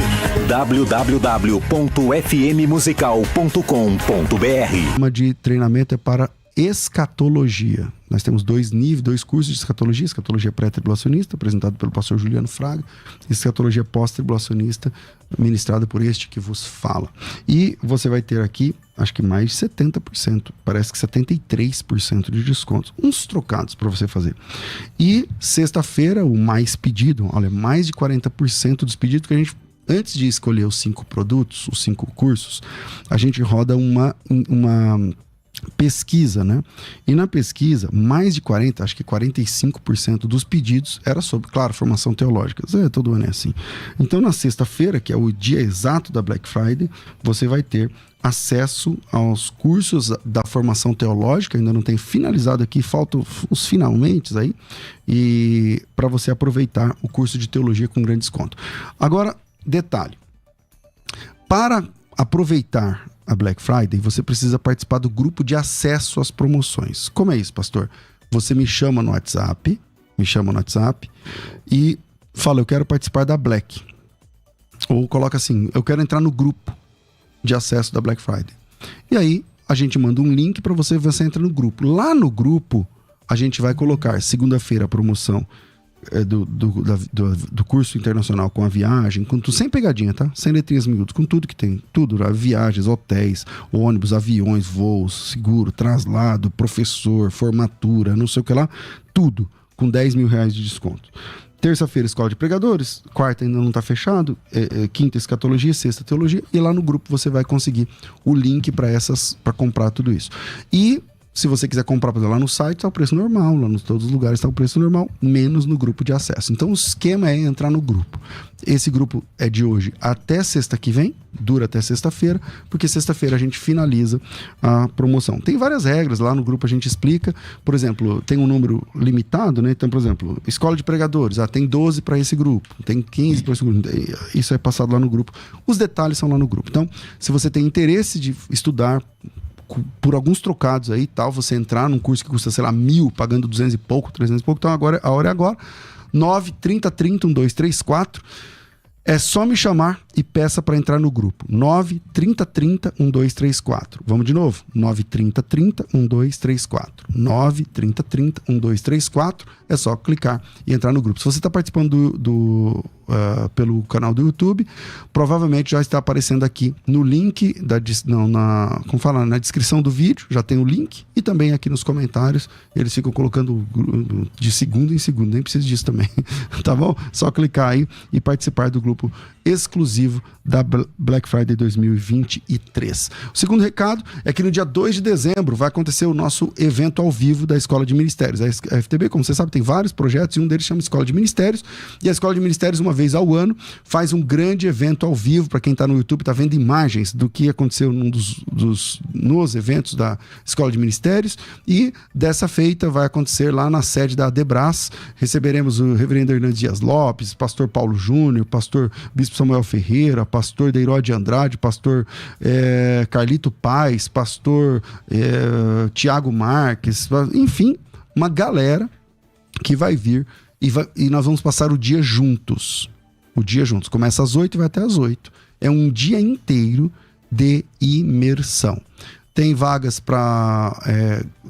www.fmmusical.com.br. Uma de treinamento é para escatologia. Nós temos 2 níveis, 2 cursos de escatologia pré-tribulacionista, apresentado pelo pastor Juliano Fraga, e escatologia pós-tribulacionista, ministrado por este que vos fala. E você vai ter aqui, acho que mais de 70%, parece que 73% de descontos, uns trocados para você fazer. E sexta-feira, o mais pedido, olha, mais de 40% dos pedidos que a gente, antes de escolher os 5 produtos, os 5 cursos, a gente roda uma pesquisa, né? E na pesquisa, mais de 40%, acho que 45% dos pedidos era sobre, claro, formação teológica. Todo ano é assim. Então, na sexta-feira, que é o dia exato da Black Friday, você vai ter acesso aos cursos da formação teológica, ainda não tem finalizado aqui, faltam os finalmente aí, e para você aproveitar o curso de teologia com grande desconto. Agora, detalhe, para aproveitar a Black Friday, você precisa participar do grupo de acesso às promoções. Como é isso, pastor? Você me chama no WhatsApp e fala, eu quero participar da Black. Ou coloca assim, eu quero entrar no grupo de acesso da Black Friday. E aí, a gente manda um link para você entra no grupo. Lá no grupo, a gente vai colocar segunda-feira a promoção do curso internacional com a viagem, com tudo, sem pegadinha, tá? Sem letrinhas miúdas, com tudo que tem, tudo, viagens, hotéis, ônibus, aviões, voos, seguro, traslado, professor, formatura, não sei o que lá, tudo, com R$10 mil de desconto. Terça-feira, escola de pregadores, quarta ainda não está fechado, quinta, escatologia, sexta, teologia, e lá no grupo você vai conseguir o link para comprar tudo isso. E se você quiser comprar lá no site, está o preço normal. Lá em todos os lugares está o preço normal, menos no grupo de acesso. Então o esquema é entrar no grupo. Esse grupo é de hoje até sexta que vem, dura até sexta-feira, porque sexta-feira a gente finaliza a promoção. Tem várias regras, lá no grupo a gente explica. Por exemplo, tem um número limitado, né? Então, por exemplo, escola de pregadores, tem 12 para esse grupo, tem 15 para esse grupo. Isso é passado lá no grupo. Os detalhes são lá no grupo. Então, se você tem interesse de estudar por alguns trocados aí, tal, você entrar num curso que custa, sei lá, 1.000, pagando 200 e pouco, 300 e pouco, então agora, a hora é agora, 930301234, é só me chamar e peça para entrar no grupo, 930301234, vamos de novo, 930301234, 930301234, é só clicar e entrar no grupo. Se você está participando pelo canal do YouTube, provavelmente já está aparecendo aqui no link na descrição do vídeo, já tem o link, e também aqui nos comentários, eles ficam colocando de segundo em segundo, nem precisa disso também, tá bom? Só clicar aí e participar do grupo exclusivo da Black Friday 2023. O segundo recado é que no dia 2 de dezembro vai acontecer o nosso evento ao vivo da Escola de Ministérios. A FTB, como você sabe, tem vários projetos e um deles chama Escola de Ministérios, e a Escola de Ministérios, uma vez ao ano, faz um grande evento ao vivo. Para quem está no YouTube, está vendo imagens do que aconteceu nos eventos da Escola de Ministérios, e dessa feita vai acontecer lá na sede da Adebras. Receberemos o reverendo Hernandes Dias Lopes, pastor Paulo Júnior, pastor Bispo Samuel Ferreira, pastor Deiró de Andrade, pastor Carlito Paz, pastor Tiago Marques, enfim, uma galera que vai vir e nós vamos passar o dia juntos. Começa às 8 e vai até às 8. É um dia inteiro de imersão. Tem vagas para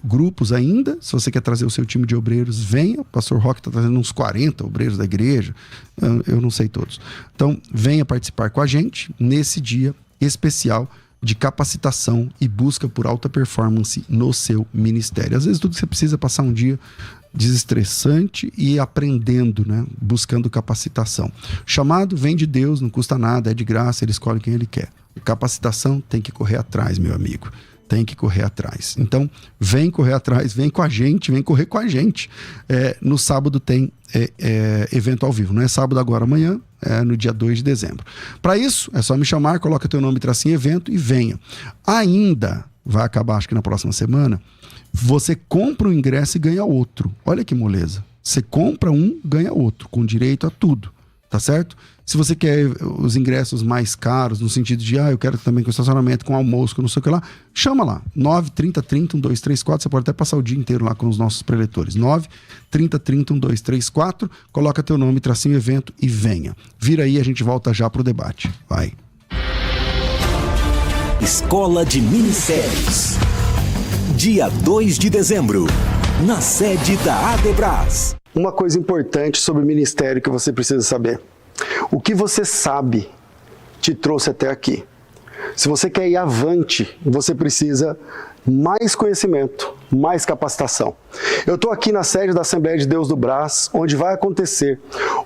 grupos ainda. Se você quer trazer o seu time de obreiros, venha. O pastor Roque está trazendo uns 40 obreiros da igreja. Eu não sei todos. Então, venha participar com a gente nesse dia especial de capacitação e busca por alta performance no seu ministério. Às vezes tudo que você precisa é passar um dia desestressante e aprendendo, né? Buscando capacitação. Chamado vem de Deus, não custa nada, é de graça, ele escolhe quem ele quer. Capacitação tem que correr atrás, meu amigo. Tem que correr atrás. Então, vem correr atrás, vem com a gente, vem correr com a gente. No sábado tem evento ao vivo. Não é sábado agora, amanhã, no dia 2 de dezembro. Para isso, é só me chamar, coloca teu nome, tracinho evento e venha. Ainda, vai acabar acho que na próxima semana, você compra um ingresso e ganha outro. Olha que moleza. Você compra um, ganha outro, com direito a tudo. Tá certo? Se você quer os ingressos mais caros, no sentido de, eu quero também com estacionamento, com almoço, com não sei o que lá, chama lá, 930301234, você pode até passar o dia inteiro lá com os nossos preletores, 930301234, coloca teu nome, tracinho evento e venha. Vira aí, a gente volta já pro debate. Vai. Escola de Ministérios. Dia 2 de dezembro, na sede da Adebras. Uma coisa importante sobre o ministério que você precisa saber. O que você sabe te trouxe até aqui. Se você quer ir avante, você precisa mais conhecimento, mais capacitação. Eu estou aqui na sede da Assembleia de Deus do Brás, onde vai acontecer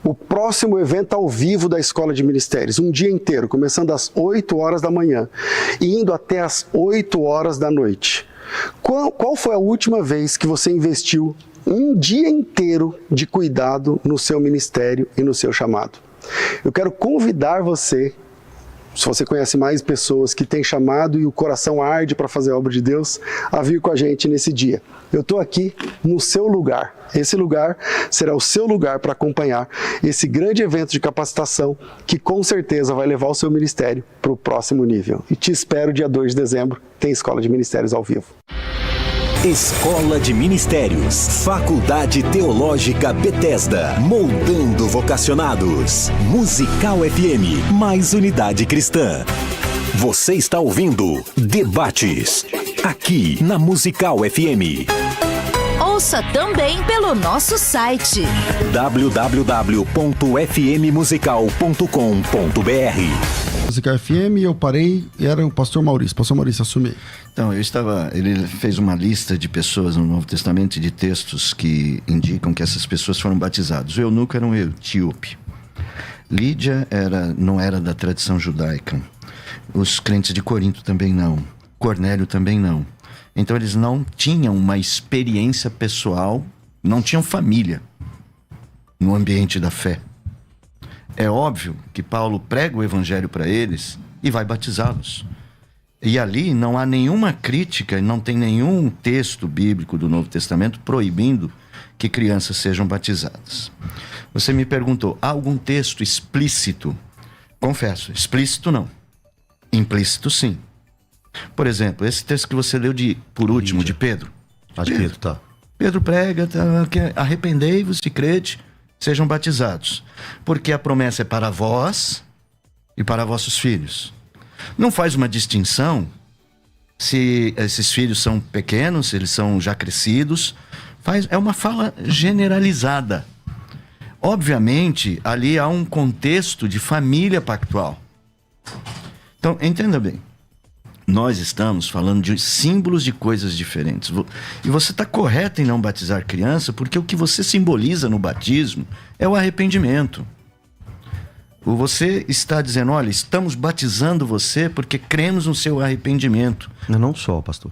o próximo evento ao vivo da Escola de Ministérios, um dia inteiro, começando às 8 horas da manhã e indo até às 8 horas da noite. Qual foi a última vez que você investiu um dia inteiro de cuidado no seu ministério e no seu chamado? Eu quero convidar você, se você conhece mais pessoas que têm chamado e o coração arde para fazer a obra de Deus, a vir com a gente nesse dia. Eu estou aqui no seu lugar. Esse lugar será o seu lugar para acompanhar esse grande evento de capacitação que com certeza vai levar o seu ministério para o próximo nível. E te espero dia 2 de dezembro, tem Escola de Ministérios ao vivo. Escola de Ministérios, Faculdade Teológica Bethesda, moldando vocacionados. Musical FM, mais unidade cristã. Você está ouvindo Debates, aqui na Musical FM. Ouça também pelo nosso site www.fmmusical.com.br. Musical FM, eu parei, era o pastor Maurício. Pastor Maurício, assume. Então, ele fez uma lista de pessoas no Novo Testamento e de textos que indicam que essas pessoas foram batizadas. O eunuco era um etíope. Lídia não era da tradição judaica. Os crentes de Corinto também não. Cornélio também não. Então, eles não tinham uma experiência pessoal, não tinham família no ambiente da fé. É óbvio que Paulo prega o evangelho para eles e vai batizá-los. E ali não há nenhuma crítica, não tem nenhum texto bíblico do Novo Testamento proibindo que crianças sejam batizadas. Você me perguntou, há algum texto explícito? Confesso, explícito não. Implícito sim. Por exemplo, esse texto que você leu por último, de Pedro. Pedro, tá. Pedro prega, arrependei-vos e crede, sejam batizados. Porque a promessa é para vós e para vossos filhos. Não faz uma distinção se esses filhos são pequenos, se eles são já crescidos. É uma fala generalizada. Obviamente, ali há um contexto de família pactual. Então, entenda bem. Nós estamos falando de símbolos de coisas diferentes. E você está correto em não batizar criança, porque o que você simboliza no batismo é o arrependimento. Você está dizendo, olha, estamos batizando você porque cremos no seu arrependimento. Não só, pastor.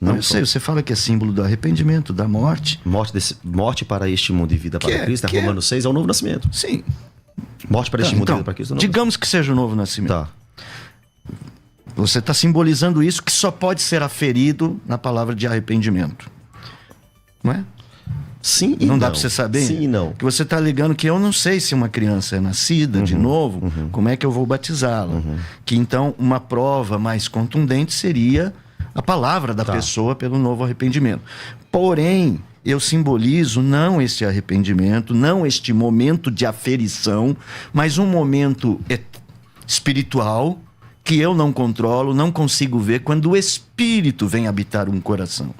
Não, eu sei, você fala que é símbolo do arrependimento, da morte. Morte para este mundo e vida para Cristo, Romanos 6 é o novo nascimento. Sim. Morte para este mundo e vida para Cristo é o novo digamos que seja o novo nascimento. Tá. Você está simbolizando isso que só pode ser aferido na palavra de arrependimento. Não é? Sim e não. Dá para você saber? Sim e não. Que você está ligando que eu não sei se uma criança é nascida de novo, como é que eu vou batizá-la. Que então uma prova mais contundente seria a palavra da pessoa pelo novo arrependimento. Porém, eu simbolizo não este arrependimento, não este momento de aferição, mas um momento espiritual que eu não controlo, não consigo ver, quando o Espírito vem habitar um coração.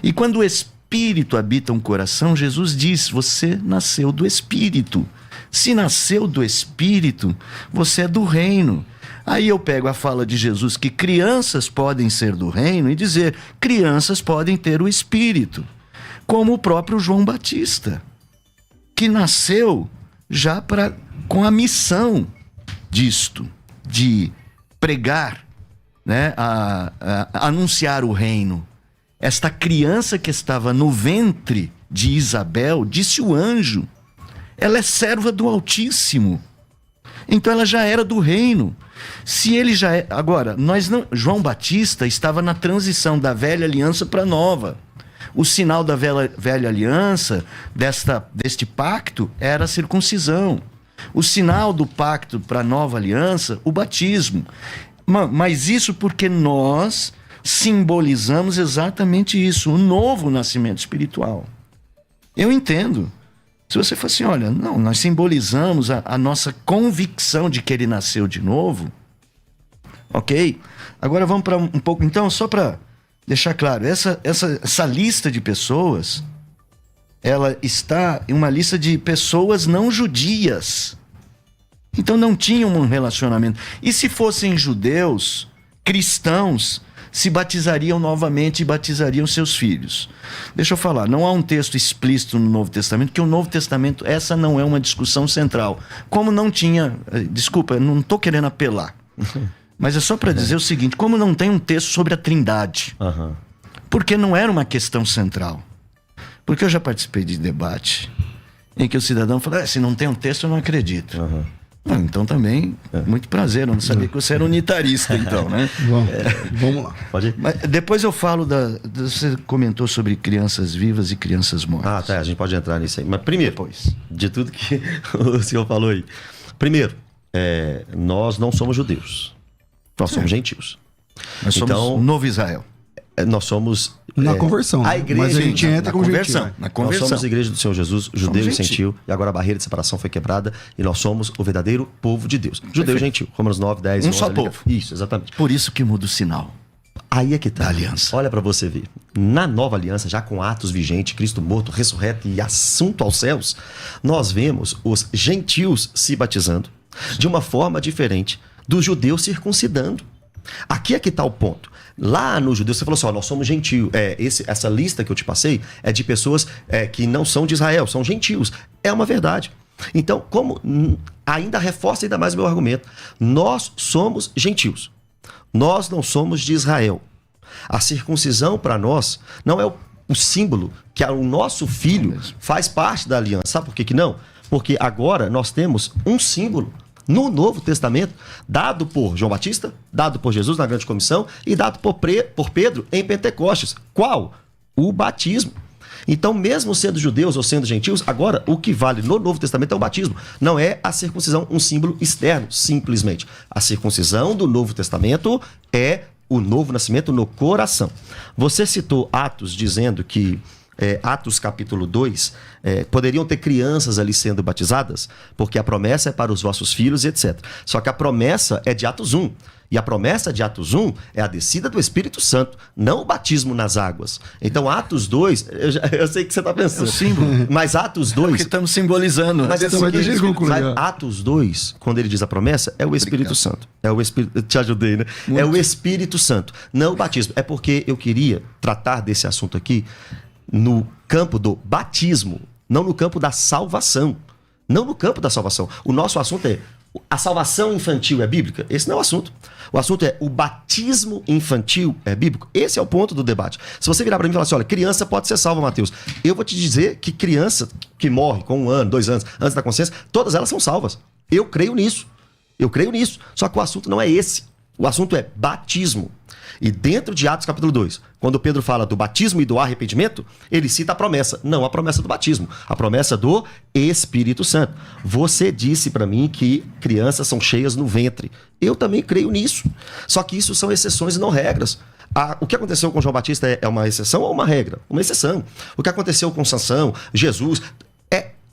E quando o Espírito habita um coração, Jesus diz, você nasceu do Espírito. Se nasceu do Espírito, você é do reino. Aí eu pego a fala de Jesus que crianças podem ser do reino e dizer, crianças podem ter o Espírito. Como o próprio João Batista, que nasceu já com a missão disto, de pregar, né, a anunciar o reino. Esta criança que estava no ventre de Isabel, disse o anjo, ela é serva do Altíssimo. Então ela já era do reino. Se ele já é... Agora, João Batista estava na transição da velha aliança para a nova. O sinal da velha aliança, deste pacto, era a circuncisão. O sinal do pacto para a nova aliança, o batismo. Mas isso porque nós simbolizamos exatamente isso, o novo nascimento espiritual. Eu entendo. Se você for assim, olha, não, nós simbolizamos a nossa convicção de que ele nasceu de novo, ok? Agora vamos para um pouco, então, só para deixar claro, essa lista de pessoas, ela está em uma lista de pessoas não judias. Então não tinham um relacionamento. E se fossem judeus, cristãos, se batizariam novamente e batizariam seus filhos. Deixa eu falar, não há um texto explícito no Novo Testamento, que o Novo Testamento, essa não é uma discussão central. Como não tinha... Desculpa, não estou querendo apelar. Mas é só para dizer o seguinte, como não tem um texto sobre a Trindade. Porque não era uma questão central. Porque eu já participei de debate em que o cidadão falou, se não tem um texto eu não acredito. Então também, muito prazer, eu não sabia que você era unitarista, então, né? Vamos lá. Pode ir? Mas depois eu falo você comentou sobre crianças vivas e crianças mortas. A gente pode entrar nisso aí. Mas primeiro, de tudo que o senhor falou aí. Primeiro, nós não somos judeus. Nós somos gentios. Nós somos o novo Israel. Nós somos... Na conversão. A igreja, mas a gente entra com conversão. Na conversão. Nós somos a igreja do Senhor Jesus, judeu e gentil. E agora a barreira de separação foi quebrada. E nós somos o verdadeiro povo de Deus. Judeu e gentil. Romanos 9, 10, 11. Só povo. Isso, exatamente. Por isso que muda o sinal. Aí é que tá. Da aliança. Olha para você ver. Na nova aliança, já com Atos vigente, Cristo morto, ressurreto e assunto aos céus, nós vemos os gentios se batizando de uma forma diferente dos judeus circuncidando. Aqui é que está o ponto. Lá no judeu, você falou assim, nós somos gentios. Essa lista que eu te passei é de pessoas que não são de Israel, são gentios. É uma verdade. Então, como ainda reforça ainda mais o meu argumento, nós somos gentios. Nós não somos de Israel. A circuncisão para nós não é o símbolo que o nosso filho faz parte da aliança. Sabe por que não? Porque agora nós temos um símbolo no Novo Testamento, dado por João Batista, dado por Jesus na Grande Comissão e dado por Pedro em Pentecostes. Qual? O batismo. Então, mesmo sendo judeus ou sendo gentios, agora o que vale no Novo Testamento é o batismo. Não é a circuncisão um símbolo externo, simplesmente. A circuncisão do Novo Testamento é o novo nascimento no coração. Você citou Atos dizendo que Atos capítulo 2, poderiam ter crianças ali sendo batizadas, porque a promessa é para os vossos filhos, etc. Só que a promessa é de Atos 1. E a promessa de Atos 1 é a descida do Espírito Santo, não o batismo nas águas. Então, Atos 2, eu sei que você está pensando. É o símbolo. Mas Atos 2... Porque estamos simbolizando. Mas Atos 2, quando ele diz a promessa, é o Espírito Santo. É o Espírito... Te ajudei, né? Muito. É o Espírito Santo, não o batismo. É porque eu queria tratar desse assunto aqui no campo do batismo, não no campo da salvação. Não no campo da salvação. O nosso assunto é: a salvação infantil é bíblica? Esse não é o assunto. O assunto é: o batismo infantil é bíblico? Esse é o ponto do debate. Se você virar para mim e falar assim, olha, criança pode ser salva, Mateus, eu vou te dizer que criança que morre com 1 ano, 2 anos, antes da consciência, todas elas são salvas. Eu creio nisso. Eu creio nisso. Só que o assunto não é esse. O assunto é batismo. E dentro de Atos capítulo 2, quando Pedro fala do batismo e do arrependimento, ele cita a promessa. Não a promessa do batismo, a promessa do Espírito Santo. Você disse para mim que crianças são cheias no ventre. Eu também creio nisso. Só que isso são exceções e não regras. O que aconteceu com João Batista é uma exceção ou uma regra? Uma exceção. O que aconteceu com Sansão, Jesus...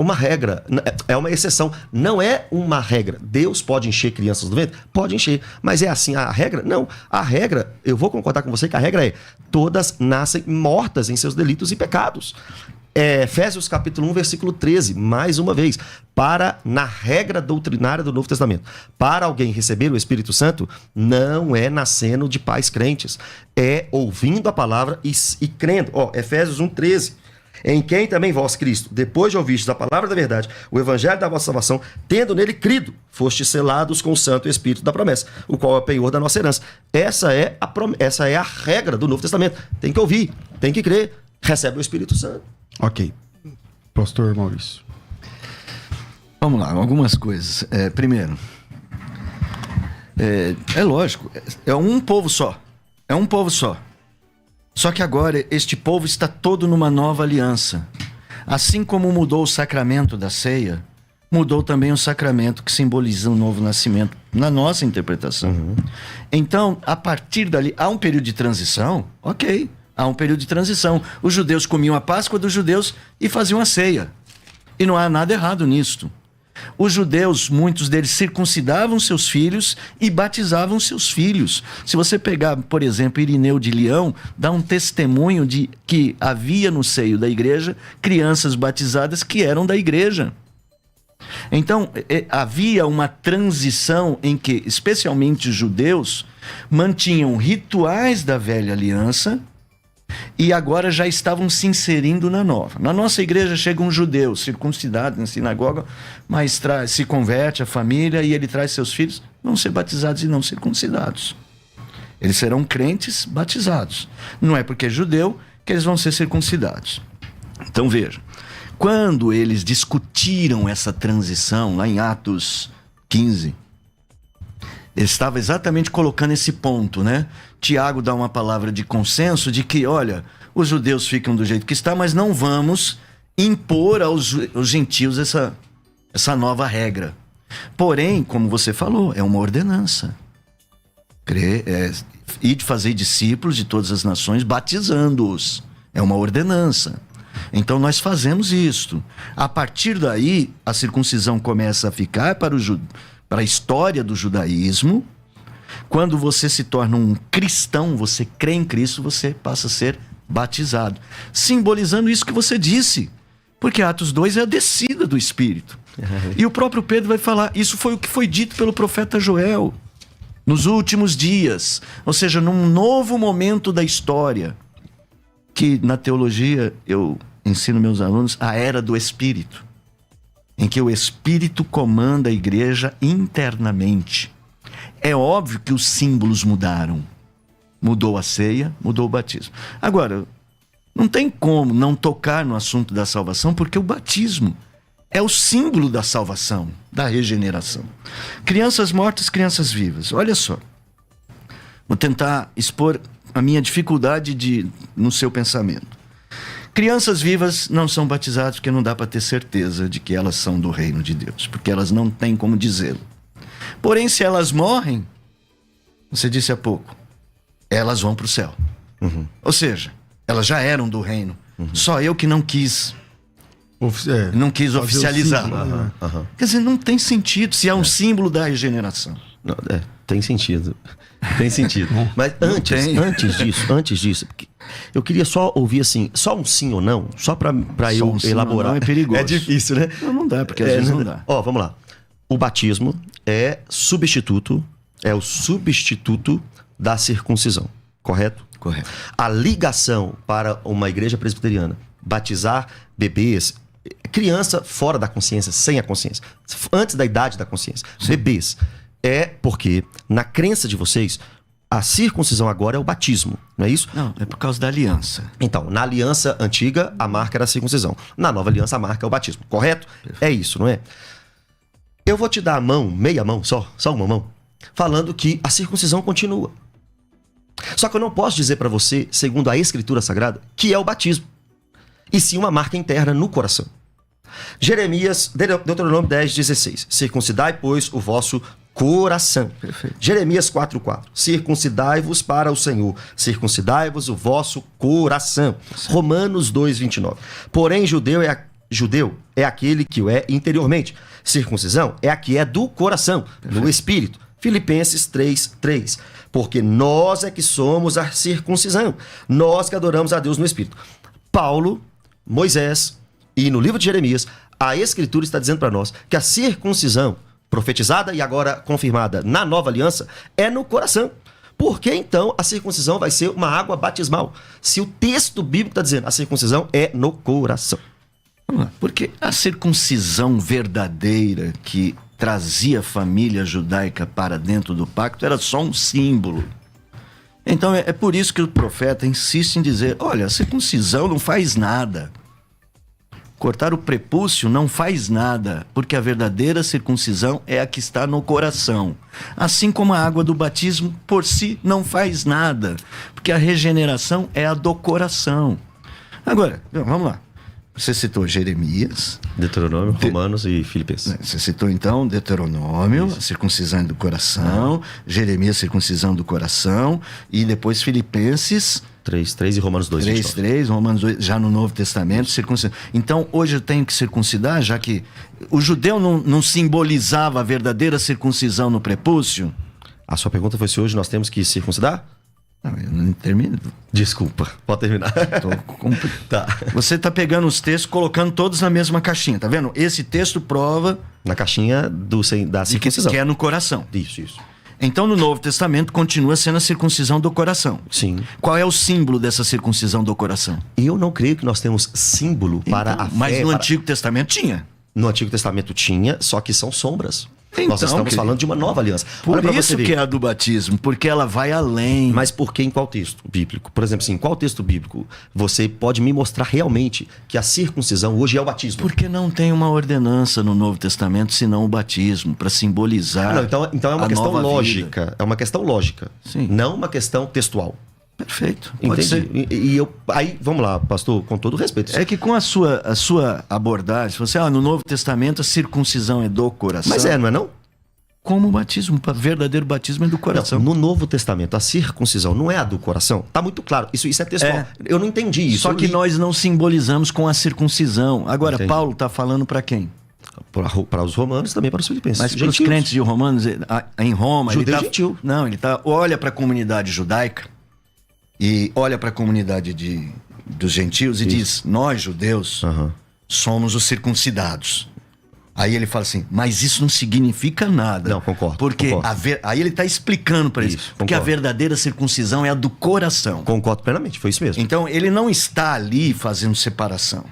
uma regra, é uma exceção, não é uma regra. Deus pode encher crianças do ventre? Pode encher, mas é assim a regra? Não, a regra, eu vou concordar com você que a regra é: todas nascem mortas em seus delitos e pecados. Efésios capítulo 1, versículo 13, mais uma vez, na regra doutrinária do Novo Testamento, para alguém receber o Espírito Santo, não é nascendo de pais crentes, é ouvindo a palavra e crendo. Efésios 1, 13, em quem também vós, Cristo, depois de ouvistes a palavra da verdade, o evangelho da vossa salvação, tendo nele crido, fostes selados com o Santo Espírito da promessa, o qual é o penhor da nossa herança. Essa é a regra do Novo Testamento. Tem que ouvir, tem que crer, recebe o Espírito Santo. Ok. Pastor Maurício. Vamos lá, algumas coisas. Primeiro, é lógico, é um povo só. É um povo só. Só que agora este povo está todo numa nova aliança. Assim como mudou o sacramento da ceia, mudou também o sacramento que simboliza o novo nascimento, na nossa interpretação. Uhum. Então, a partir dali, há um período de transição? Ok. Há um período de transição. Os judeus comiam a Páscoa dos judeus e faziam a ceia. E não há nada errado nisto. Os judeus, muitos deles circuncidavam seus filhos e batizavam seus filhos. Se você pegar, por exemplo, Irineu de Leão, dá um testemunho de que havia no seio da igreja crianças batizadas que eram da igreja. Então, havia uma transição em que, especialmente os judeus, mantinham rituais da velha aliança e agora já estavam se inserindo na nova. Na nossa igreja chega um judeu circuncidado na sinagoga, mas se converte à família e ele traz seus filhos, vão ser batizados e não circuncidados. Eles serão crentes batizados. Não é porque é judeu que eles vão ser circuncidados. Então veja, quando eles discutiram essa transição lá em Atos 15, ele estava exatamente colocando esse ponto, né? Tiago dá uma palavra de consenso de que, olha, os judeus ficam do jeito que está, mas não vamos impor aos gentios essa nova regra. Porém, como você falou, é uma ordenança. E de fazer discípulos de todas as nações, batizando-os. É uma ordenança. Então nós fazemos isto. A partir daí, a circuncisão começa a ficar para a história do judaísmo. Quando você se torna um cristão, você crê em Cristo, você passa a ser batizado. Simbolizando isso que você disse. Porque Atos 2 é a descida do Espírito. E o próprio Pedro vai falar, isso foi o que foi dito pelo profeta Joel. Nos últimos dias. Ou seja, num novo momento da história. Que na teologia eu ensino meus alunos a era do Espírito. Em que o Espírito comanda a igreja internamente. É óbvio que os símbolos mudaram. Mudou a ceia, mudou o batismo. Agora, não tem como não tocar no assunto da salvação, porque o batismo é o símbolo da salvação, da regeneração. Crianças mortas, crianças vivas. Olha só. Vou tentar expor a minha dificuldade no seu pensamento. Crianças vivas não são batizadas porque não dá para ter certeza de que elas são do reino de Deus, porque elas não têm como dizê-lo. Porém, se elas morrem, você disse há pouco, elas vão para o céu. Uhum. Ou seja, elas já eram do reino. Uhum. Só eu que não quis. Não quis oficializar. Quer dizer, não tem sentido se é um símbolo da regeneração. Não, tem sentido. Tem sentido. Mas antes disso, eu queria só ouvir assim, só um sim ou não, só para eu elaborar. Não é perigoso. É difícil, né? Não dá, porque às vezes não dá. Vamos lá. O batismo é o substituto da circuncisão, correto? Correto. A ligação para uma igreja presbiteriana, batizar bebês, criança fora da consciência, sem a consciência, antes da idade da consciência, sim, bebês, é porque, na crença de vocês, a circuncisão agora é o batismo, não é isso? Não, é por causa da aliança. Então, na aliança antiga, a marca era a circuncisão. Na nova aliança, a marca é o batismo, correto? Perfeito. É isso, não é? Eu vou te dar a mão, meia mão, só uma mão, falando que a circuncisão continua. Só que eu não posso dizer para você, segundo a Escritura Sagrada, que é o batismo, e sim uma marca interna no coração. Deuteronômio 10:16. Circuncidai, pois, o vosso coração. Perfeito. Jeremias 4:4. Circuncidai-vos para o Senhor. Circuncidai-vos o vosso coração. Sim. Romanos 2:29. Porém, judeu é aquele que o é interiormente. Circuncisão é a que é do coração, do espírito. Filipenses 3:3. Porque nós é que somos a circuncisão. Nós que adoramos a Deus no espírito. Paulo, Moisés e no livro de Jeremias, a Escritura está dizendo para nós que a circuncisão, profetizada e agora confirmada na nova aliança, é no coração. Por que então a circuncisão vai ser uma água batismal? Se o texto bíblico está dizendo a circuncisão é no coração. Vamos lá. Porque a circuncisão verdadeira que trazia a família judaica para dentro do pacto era só um símbolo. Então é por isso que o profeta insiste em dizer, olha, a circuncisão não faz nada. Cortar o prepúcio não faz nada, porque a verdadeira circuncisão é a que está no coração. Assim como a água do batismo por si não faz nada, porque a regeneração é a do coração. Agora, vamos lá. Você citou Jeremias, Deuteronômio, Romanos e Filipenses. Você citou então Deuteronômio, a circuncisão do coração, Jeremias, circuncisão do coração, e depois Filipenses 3:3 e Romanos 2. 3:3, Romanos 2, já no Novo Testamento, circuncisão. Então hoje eu tenho que circuncidar, já que o judeu não simbolizava a verdadeira circuncisão no prepúcio? A sua pergunta foi se hoje nós temos que circuncidar? Não, eu não termino. Desculpa, pode terminar. Tá. Você está pegando os textos, colocando todos na mesma caixinha, tá vendo? Esse texto prova... Na caixinha da circuncisão. Que é no coração. Isso. Então no Novo Testamento continua sendo a circuncisão do coração. Sim. Qual é o símbolo dessa circuncisão do coração? Eu não creio que nós temos símbolo para a fé. Mas no Antigo Testamento tinha. No Antigo Testamento tinha, só que são sombras. Então, nós estamos falando de uma nova aliança. Por isso que é a do batismo, porque ela vai além. Mas por que em qual texto bíblico? Por exemplo, assim, em qual texto bíblico você pode me mostrar realmente que a circuncisão hoje é o batismo? Porque não tem uma ordenança no Novo Testamento senão o batismo, para simbolizar. Não, então é uma questão lógica. Vida. É uma questão lógica. Sim. Não uma questão textual. Perfeito. Entendi. Aí, vamos lá, pastor, com todo respeito. É que com a sua abordagem, você, no Novo Testamento a circuncisão é do coração. Mas não é não? Como o batismo, o verdadeiro batismo é do coração. Não, no Novo Testamento, a circuncisão não é a do coração? Tá muito claro, isso é textual. Eu não entendi isso. Só que nós não simbolizamos com a circuncisão. Agora, Entendi. Paulo está falando para quem? Para os romanos, também para os filipenses. Mas para os crentes de Romanos, em Roma... Judeu gentil. Não, olha para a comunidade judaica e olha para a comunidade dos gentios e diz, nós judeus somos os circuncidados. Aí ele fala assim, mas isso não significa nada. Não, concordo. Porque concordo. Aí ele está explicando para eles. Porque a verdadeira circuncisão é a do coração. Concordo plenamente, foi isso mesmo. Então ele não está ali fazendo separação.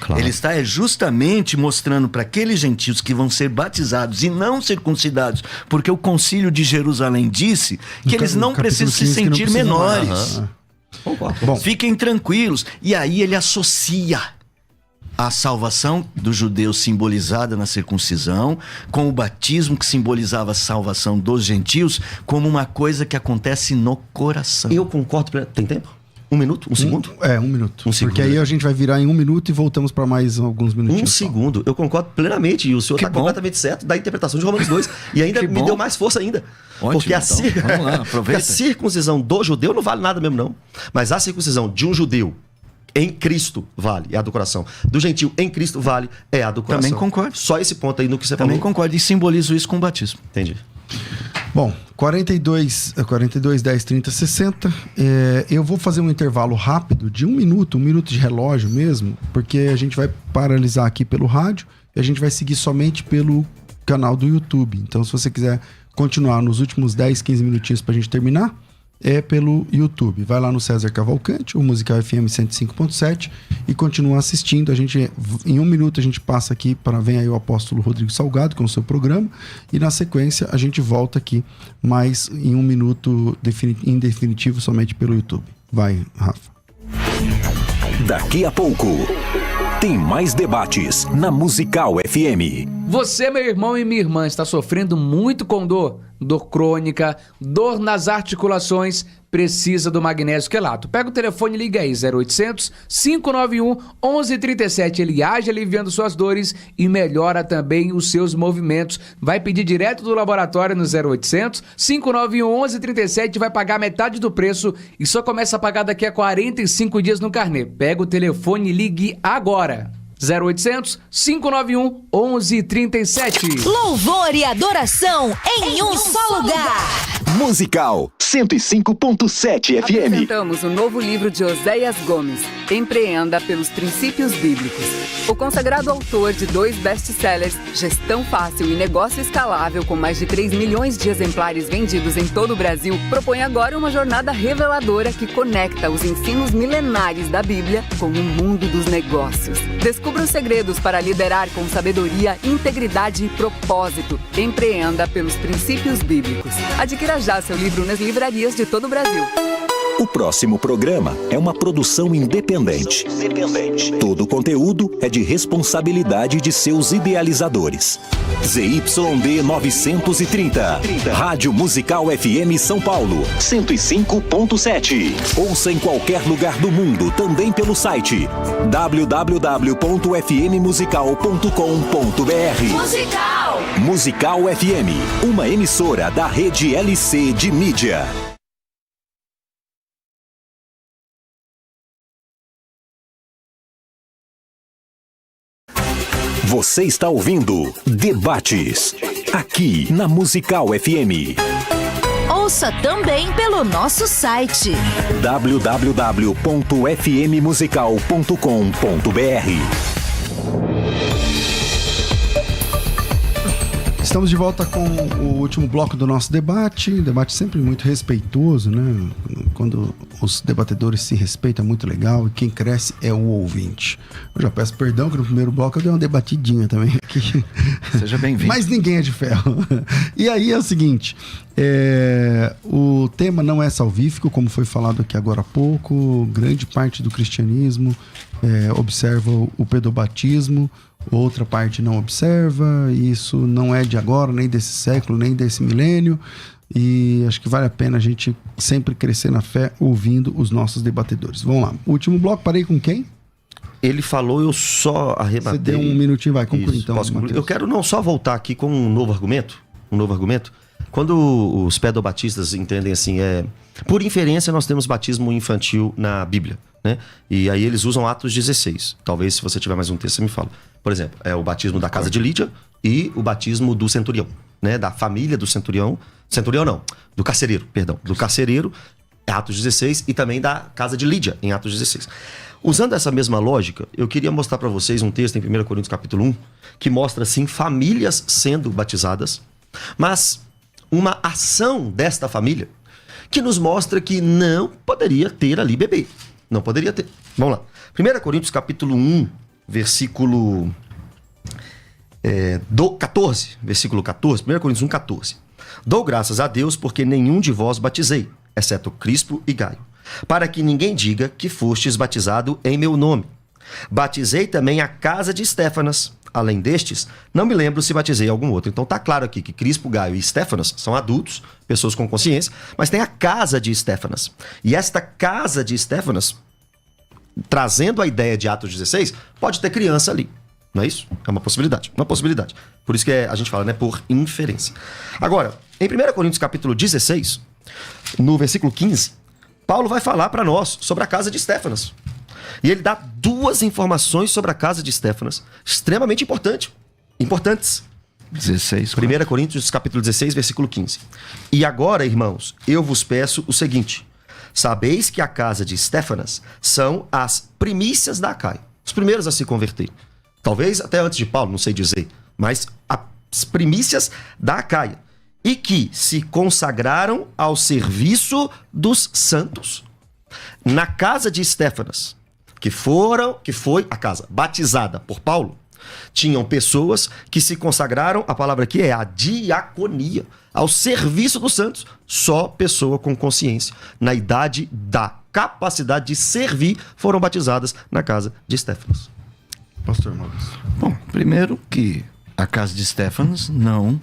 Claro. Ele está justamente mostrando para aqueles gentios que vão ser batizados e não circuncidados, porque o concílio de Jerusalém disse que eles não precisam se sentir menores. Concordo. Bom, fiquem tranquilos. E aí ele associa a salvação do judeu simbolizada na circuncisão com o batismo que simbolizava a salvação dos gentios como uma coisa que acontece no coração. Eu concordo. Tem tempo? 1 minuto? 1 segundo? 1 minuto. 1 segundo. Porque aí a gente vai virar em 1 minuto e voltamos para mais alguns minutinhos. 1 segundo. Eu concordo plenamente. E o senhor está completamente certo da interpretação de Romanos 2. E ainda me deu mais força ainda. Ótimo, porque vamos lá, porque a circuncisão do judeu não vale nada mesmo, não. Mas a circuncisão de um judeu em Cristo vale, é a do coração. Do gentil em Cristo vale, é a do coração. Também concordo. Só esse ponto aí no que você Também falou. concordo. E simbolizo isso com o batismo. Entendi. Bom, 42, 10, 30, 60. Eu vou fazer um intervalo rápido de 1 minuto de relógio mesmo, porque a gente vai paralisar aqui pelo rádio e a gente vai seguir somente pelo canal do YouTube. Então, se você quiser continuar nos últimos 10, 15 minutinhos pra gente terminar, é pelo YouTube. Vai lá no César Cavalcante, o Musical FM 105.7 e continua assistindo. A gente, em 1 minuto a gente passa aqui vem aí o apóstolo Rodrigo Salgado com o seu programa e na sequência a gente volta aqui mais em 1 minuto em definitivo somente pelo YouTube. Vai, Rafa. Daqui a pouco tem mais debates na Musical FM. Você, meu irmão e minha irmã, está sofrendo muito com dor crônica, dor nas articulações, precisa do magnésio quelato. Pega o telefone e liga aí, 0800 591 1137. Ele age aliviando suas dores e melhora também os seus movimentos. Vai pedir direto do laboratório no 0800 591 1137, vai pagar metade do preço e só começa a pagar daqui a 45 dias no carnê. Pega o telefone e ligue agora. 0800 591 1137. Louvor e adoração em um só lugar. Musical 105.7 FM. Apresentamos o novo livro de Oséias Gomes, Empreenda pelos Princípios Bíblicos. O consagrado autor de 2 best-sellers, Gestão Fácil e Negócio Escalável, com mais de 3 milhões de exemplares vendidos em todo o Brasil, propõe agora uma jornada reveladora que conecta os ensinos milenares da Bíblia com o mundo dos negócios. Descubra os segredos para liderar com sabedoria, integridade e propósito. Empreenda pelos Princípios Bíblicos. Adquira já seu livro nas livrarias de todo o Brasil. O próximo programa é uma produção independente. Todo o conteúdo é de responsabilidade de seus idealizadores. ZYD 930, Rádio Musical FM São Paulo, 105.7. Ouça em qualquer lugar do mundo, também pelo site www.fmmusical.com.br. Musical FM, uma emissora da rede LC de mídia. Você está ouvindo Debates, aqui na Musical FM. Ouça também pelo nosso site www.fmmusical.com.br. Estamos de volta com o último bloco do nosso debate sempre muito respeitoso, né? Quando os debatedores se respeitam, é muito legal, e quem cresce é o ouvinte. Eu já peço perdão que no primeiro bloco eu dei uma debatidinha também aqui. Seja bem-vindo. Mas ninguém é de ferro. E aí é o seguinte, o tema não é salvífico, como foi falado aqui agora há pouco. Grande parte do cristianismo observa o pedobatismo, outra parte não observa. Isso não é de agora, nem desse século, nem desse milênio. E acho que vale a pena a gente sempre crescer na fé ouvindo os nossos debatedores. Vamos lá. O último bloco, parei com quem? Ele falou, eu só arrebatei. Você deu um minutinho, vai concluir então. Posso concluir? Eu quero não só voltar aqui com um novo argumento. Quando os pedobatistas entendem assim, por inferência nós temos batismo infantil na Bíblia, né? E aí eles usam Atos 16. Talvez se você tiver mais um texto você me fala. Por exemplo, é o batismo da casa de Lídia e o batismo do centurião, né? Da família do centurião. Centurião não, do carcereiro, perdão. Do carcereiro, Atos 16, e também da casa de Lídia, em Atos 16. Usando essa mesma lógica, eu queria mostrar para vocês um texto em 1 Coríntios capítulo 1, que mostra, assim, famílias sendo batizadas, mas uma ação desta família que nos mostra que não poderia ter ali bebê. Não poderia ter. Vamos lá. 1 Coríntios capítulo 1, versículo 14. Versículo 14. 1 Coríntios 1, 14. Dou graças a Deus porque nenhum de vós batizei, exceto Crispo e Gaio, para que ninguém diga que fostes batizado em meu nome. Batizei também a casa de Estéfanas. Além destes, não me lembro se batizei algum outro. Então tá claro aqui que Crispo, Gaio e Estéfanas são adultos, pessoas com consciência, mas tem a casa de Estéfanas. E esta casa de Estéfanas, trazendo a ideia de Atos 16, pode ter criança ali. Não é isso? É uma possibilidade. Uma possibilidade. Por isso que a gente fala, né? Por inferência. Agora, em 1 Coríntios capítulo 16, no versículo 15, Paulo vai falar para nós sobre a casa de Estéfanas. E ele dá 2 informações sobre a casa de Estéfanas, extremamente importantes. 16. 1 Coríntios capítulo 16, versículo 15. E agora, irmãos, eu vos peço o seguinte: sabeis que a casa de Estéfanas são as primícias da Acaia, os primeiros a se converter. Talvez até antes de Paulo, não sei dizer, mas as primícias da Acaia, e que se consagraram ao serviço dos santos. Na casa de Estéfanas, que foi a casa batizada por Paulo, tinham pessoas que se consagraram, a palavra aqui é a diaconia, ao serviço dos santos. Só pessoa com consciência, na idade da capacidade de servir, foram batizadas na casa de Estéfanas. Pastor Maurício. Bom, primeiro que a casa de Estéfanas não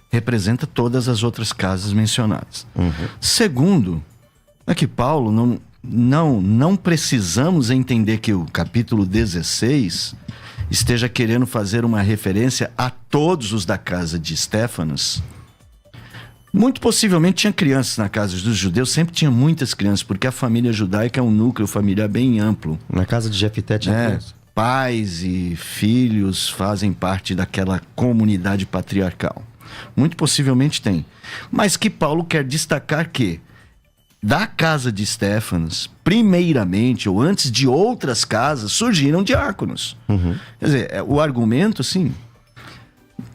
representa todas as outras casas mencionadas. Segundo, é que Paulo não precisamos entender que o capítulo 16 esteja querendo fazer uma referência a todos os da casa de Estéfanas. Muito possivelmente tinha crianças na casa dos judeus, sempre tinha muitas crianças, porque a família judaica é um núcleo familiar bem amplo. Na casa de Jefité tinha criança. pais e filhos fazem parte daquela comunidade patriarcal. Muito possivelmente tem. Mas que Paulo quer destacar que da casa de Estéfanas, primeiramente, ou antes de outras casas, surgiram diáconos. Quer dizer, o argumento, assim,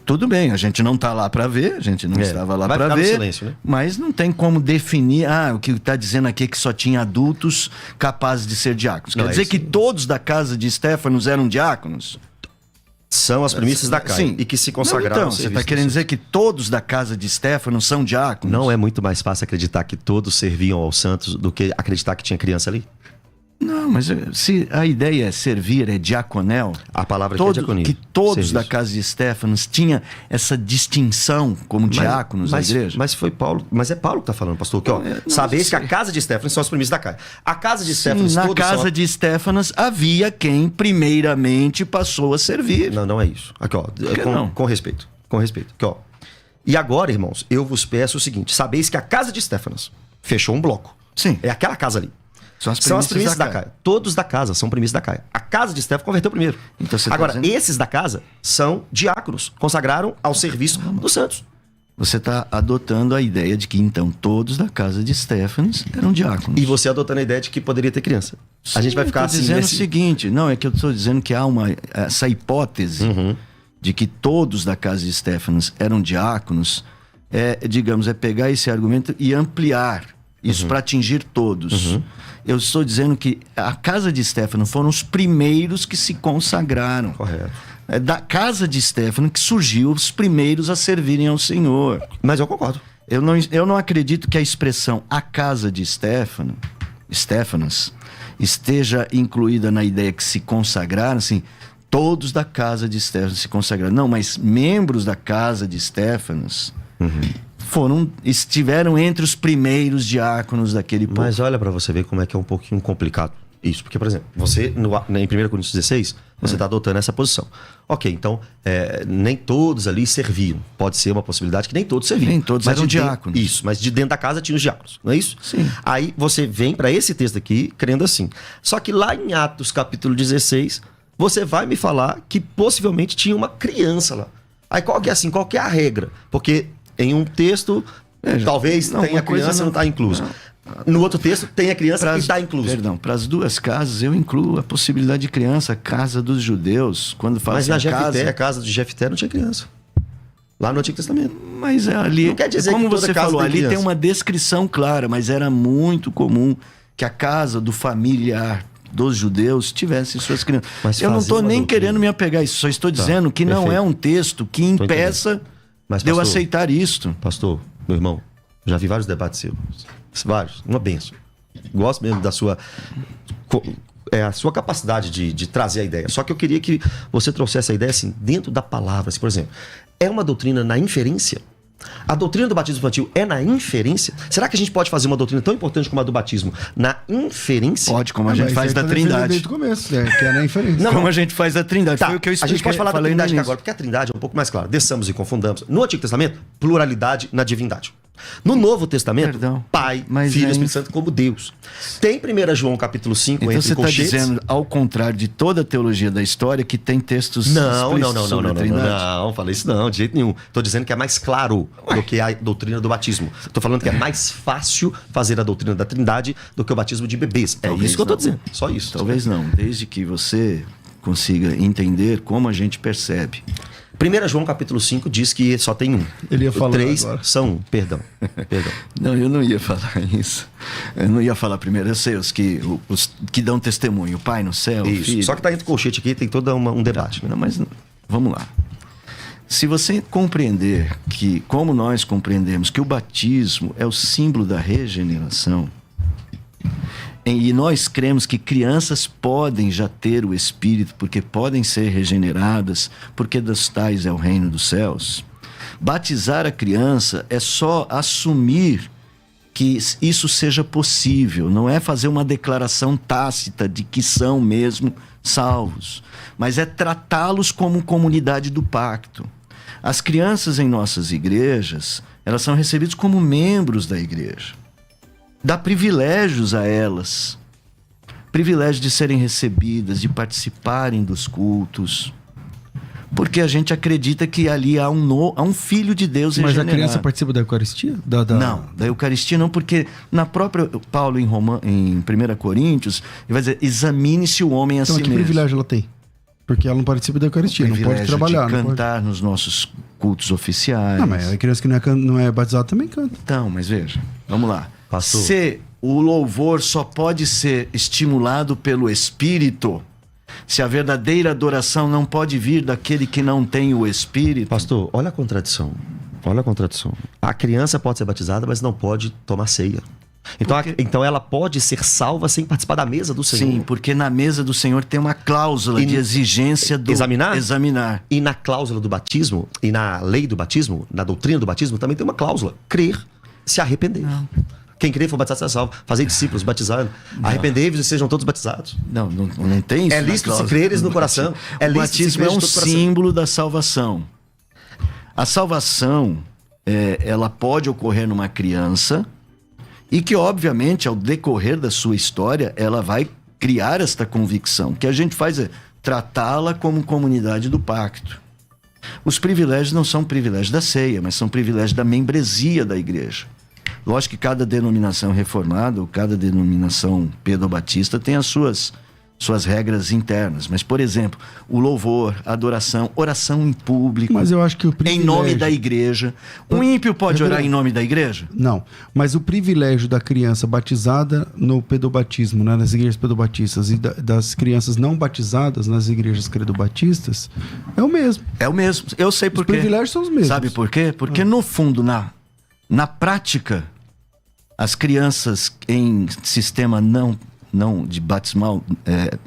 tudo bem, a gente não está lá para ver, a gente não estava lá para ver, silêncio, né? mas não tem como definir, o que está dizendo aqui é que só tinha adultos capazes de ser diáconos. Quer dizer que todos da casa de Estéfanos eram diáconos? São as primícias da Caia. Sim. E que se consagraram. Então, você está querendo dizer que todos da casa de Estéfanos são diáconos? Não é muito mais fácil acreditar que todos serviam aos santos do que acreditar que tinha criança ali? Não, mas se a ideia é servir, é diaconel... A palavra aqui é diaconia. Que todos Serviço. da casa de Estéfanos tinham essa distinção como diáconos da igreja? Mas foi Paulo. Mas é Paulo que está falando, pastor. Que, sabeis que a casa de Estéfanos são as primícias da Caia. A casa de Estéfanos... Na casa de Estéfanas havia quem primeiramente passou a servir. Não é isso. Aqui, ó. Com respeito. Com respeito. Aqui, ó. E agora, irmãos, eu vos peço o seguinte. Sabeis que a casa de Estéfanas fechou um bloco. Sim. É aquela casa ali. São as primícias da Caia. Todos da casa são primícias da Caia. A casa de Estéfanas converteu primeiro. Então você agora, tá dizendo... esses da casa são diáconos. Consagraram ao serviço dos santos. Você está adotando a ideia de que, então, todos da casa de Estéfanas eram diáconos. E você adotando a ideia de que poderia ter criança. Sim, a gente vai ficar assim... dizendo o seguinte, não, é que eu estou dizendo que há essa hipótese de que todos da casa de Estéfanas eram diáconos, é pegar esse argumento e ampliar isso para atingir todos. Eu estou dizendo que a casa de Estéfanas foram os primeiros que se consagraram. Correto. É da casa de Estéfanas que surgiu os primeiros a servirem ao Senhor. Mas eu concordo. Eu não acredito que a expressão a casa de Estéfanas esteja incluída na ideia que se consagraram, assim, todos da casa de Estéfanas se consagraram. Não, mas membros da casa de Estéfanas estiveram entre os primeiros diáconos daquele povo. Mas olha para você ver como é que é um pouquinho complicado isso. Porque, por exemplo, você, em 1 Coríntios 16, você está adotando essa posição. Ok, então, nem todos ali serviam. Pode ser uma possibilidade que nem todos serviam. Nem todos eram diáconos. Isso, mas de dentro da casa tinha os diáconos, não é isso? Sim. Aí você vem para esse texto aqui, crendo assim. Só que lá em Atos, capítulo 16, você vai me falar que possivelmente tinha uma criança lá. Aí qual que é a regra? Porque em um texto, talvez tenha criança e não está incluso. No outro texto, tem a criança que está incluso. Perdão, para as duas casas eu incluo a possibilidade de criança, casa dos judeus. Quando fala mas assim, a casa de Jefté não tinha criança. Lá no Antigo Testamento. Mas ali, não quer dizer como que você falou, ali tem uma descrição clara, mas era muito comum que a casa do familiar dos judeus tivesse suas crianças. Mas eu não estou nem querendo me apegar a isso, só estou dizendo que não é um texto que impeça de eu aceitar isto. Pastor, meu irmão, já vi vários debates seus. Vários, uma benção. Gosto mesmo da sua a sua capacidade de trazer a ideia. Só que eu queria que você trouxesse a ideia assim, dentro da palavra. Assim, por exemplo, é uma doutrina na inferência? A doutrina do batismo infantil é na inferência? Será que a gente pode fazer uma doutrina tão importante como a do batismo na inferência? Pode, como a gente faz da Trindade. Desde o começo, que é na inferência. Não, como a gente faz da Trindade. Foi o que eu expliquei. A gente pode falar da Trindade agora, porque a Trindade é um pouco mais clara. Desçamos e confundamos. No Antigo Testamento, pluralidade na divindade. No Novo Testamento, Pai, Filho e Espírito Santo como Deus. Tem 1 João capítulo 5 então entre colchetes. Você está dizendo, ao contrário de toda a teologia da história, que tem textos explícitos sobre a Trindade? Não, falei isso não, de jeito nenhum. Estou dizendo que é mais claro do que a doutrina do batismo. Estou falando que é mais fácil fazer a doutrina da Trindade do que o batismo de bebês. Talvez isso que eu estou dizendo. Só isso. Talvez não, desde que você consiga entender como a gente percebe. 1 João capítulo 5 diz que só tem um. Ele ia falar 3 agora. são um. Perdão. Não, eu não ia falar isso. Eu não ia falar primeiro. Eu sei os que dão testemunho. O Pai no céu, isso. o Filho. Só que está entre colchete aqui, tem todo um debate. Não, mas vamos lá. Se você compreender que, como nós compreendemos que o batismo é o símbolo da regeneração, e nós cremos que crianças podem já ter o Espírito, porque podem ser regeneradas, porque dos tais é o reino dos céus. Batizar a criança é só assumir que isso seja possível, não é fazer uma declaração tácita de que são mesmo salvos, mas é tratá-los como comunidade do pacto. As crianças em nossas igrejas, elas são recebidas como membros da igreja. Dá privilégios a elas. privilégio de serem recebidas, de participarem dos cultos. Porque a gente acredita que ali há um filho de Deus regenerado. Mas a criança participa da Eucaristia? Não, da Eucaristia não, porque na própria Paulo em 1 Coríntios, ele vai dizer, examine se o homem a Então, si que mesmo. privilégio ela tem? Porque ela não participa da Eucaristia, não pode trabalhar. De não pode cantar nos nossos cultos oficiais. Não, mas a criança que não é batizada também canta. Então, mas veja, vamos lá. Pastor. Se o louvor só pode ser estimulado pelo Espírito, se a verdadeira adoração não pode vir daquele que não tem o Espírito... Pastor, olha a contradição. Olha a contradição. A criança pode ser batizada, mas não pode tomar ceia. Então ela pode ser salva sem participar da mesa do Senhor. Sim, porque na mesa do Senhor tem uma cláusula de exigência do... Examinar. E na cláusula do batismo, e na lei do batismo, na doutrina do batismo, também tem uma cláusula. Crer, se arrepender. Não. Quem crer for batizado será salvo. Fazer discípulos, batizando. Arrependei-vos e sejam todos batizados. Não tem isso. É lícito se creres no coração. O batismo é um símbolo da salvação. A salvação, ela pode ocorrer numa criança e que, obviamente, ao decorrer da sua história, ela vai criar esta convicção. O que a gente faz é tratá-la como comunidade do pacto. Os privilégios não são privilégios da ceia, mas são privilégios da membresia da igreja. Lógico que cada denominação reformada, ou cada denominação pedobatista tem as suas regras internas. Mas, por exemplo, o louvor, a adoração, oração em público. Mas eu acho que o privilégio... Em nome da igreja. Um ímpio pode orar em nome da igreja? Não, mas o privilégio da criança batizada no pedobatismo, né, nas igrejas pedobatistas, e das crianças não batizadas nas igrejas credobatistas, é o mesmo. É o mesmo. Eu sei por quê. Os privilégios são os mesmos. Sabe por quê? Porque, no fundo, na prática, as crianças em sistema não de batismal,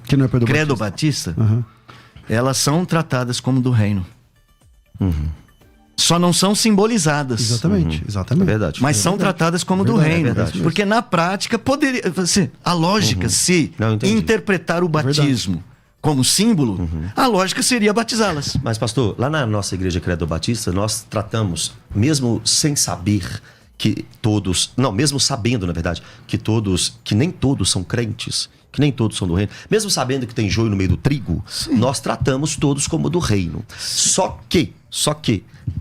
que não é credo batista, elas são tratadas como do reino. Só não são simbolizadas. Exatamente. É verdade. Mas são tratadas como do reino. É verdade. Porque na prática poderia... a lógica, se interpretar o batismo como símbolo, a lógica seria batizá-las. Mas, pastor, lá na nossa igreja Credo Batista, nós tratamos, mesmo sem saber que todos... Não, mesmo sabendo, na verdade, que nem todos são crentes, que nem todos são do reino, mesmo sabendo que tem joio no meio do trigo, nós tratamos todos como do reino. Só que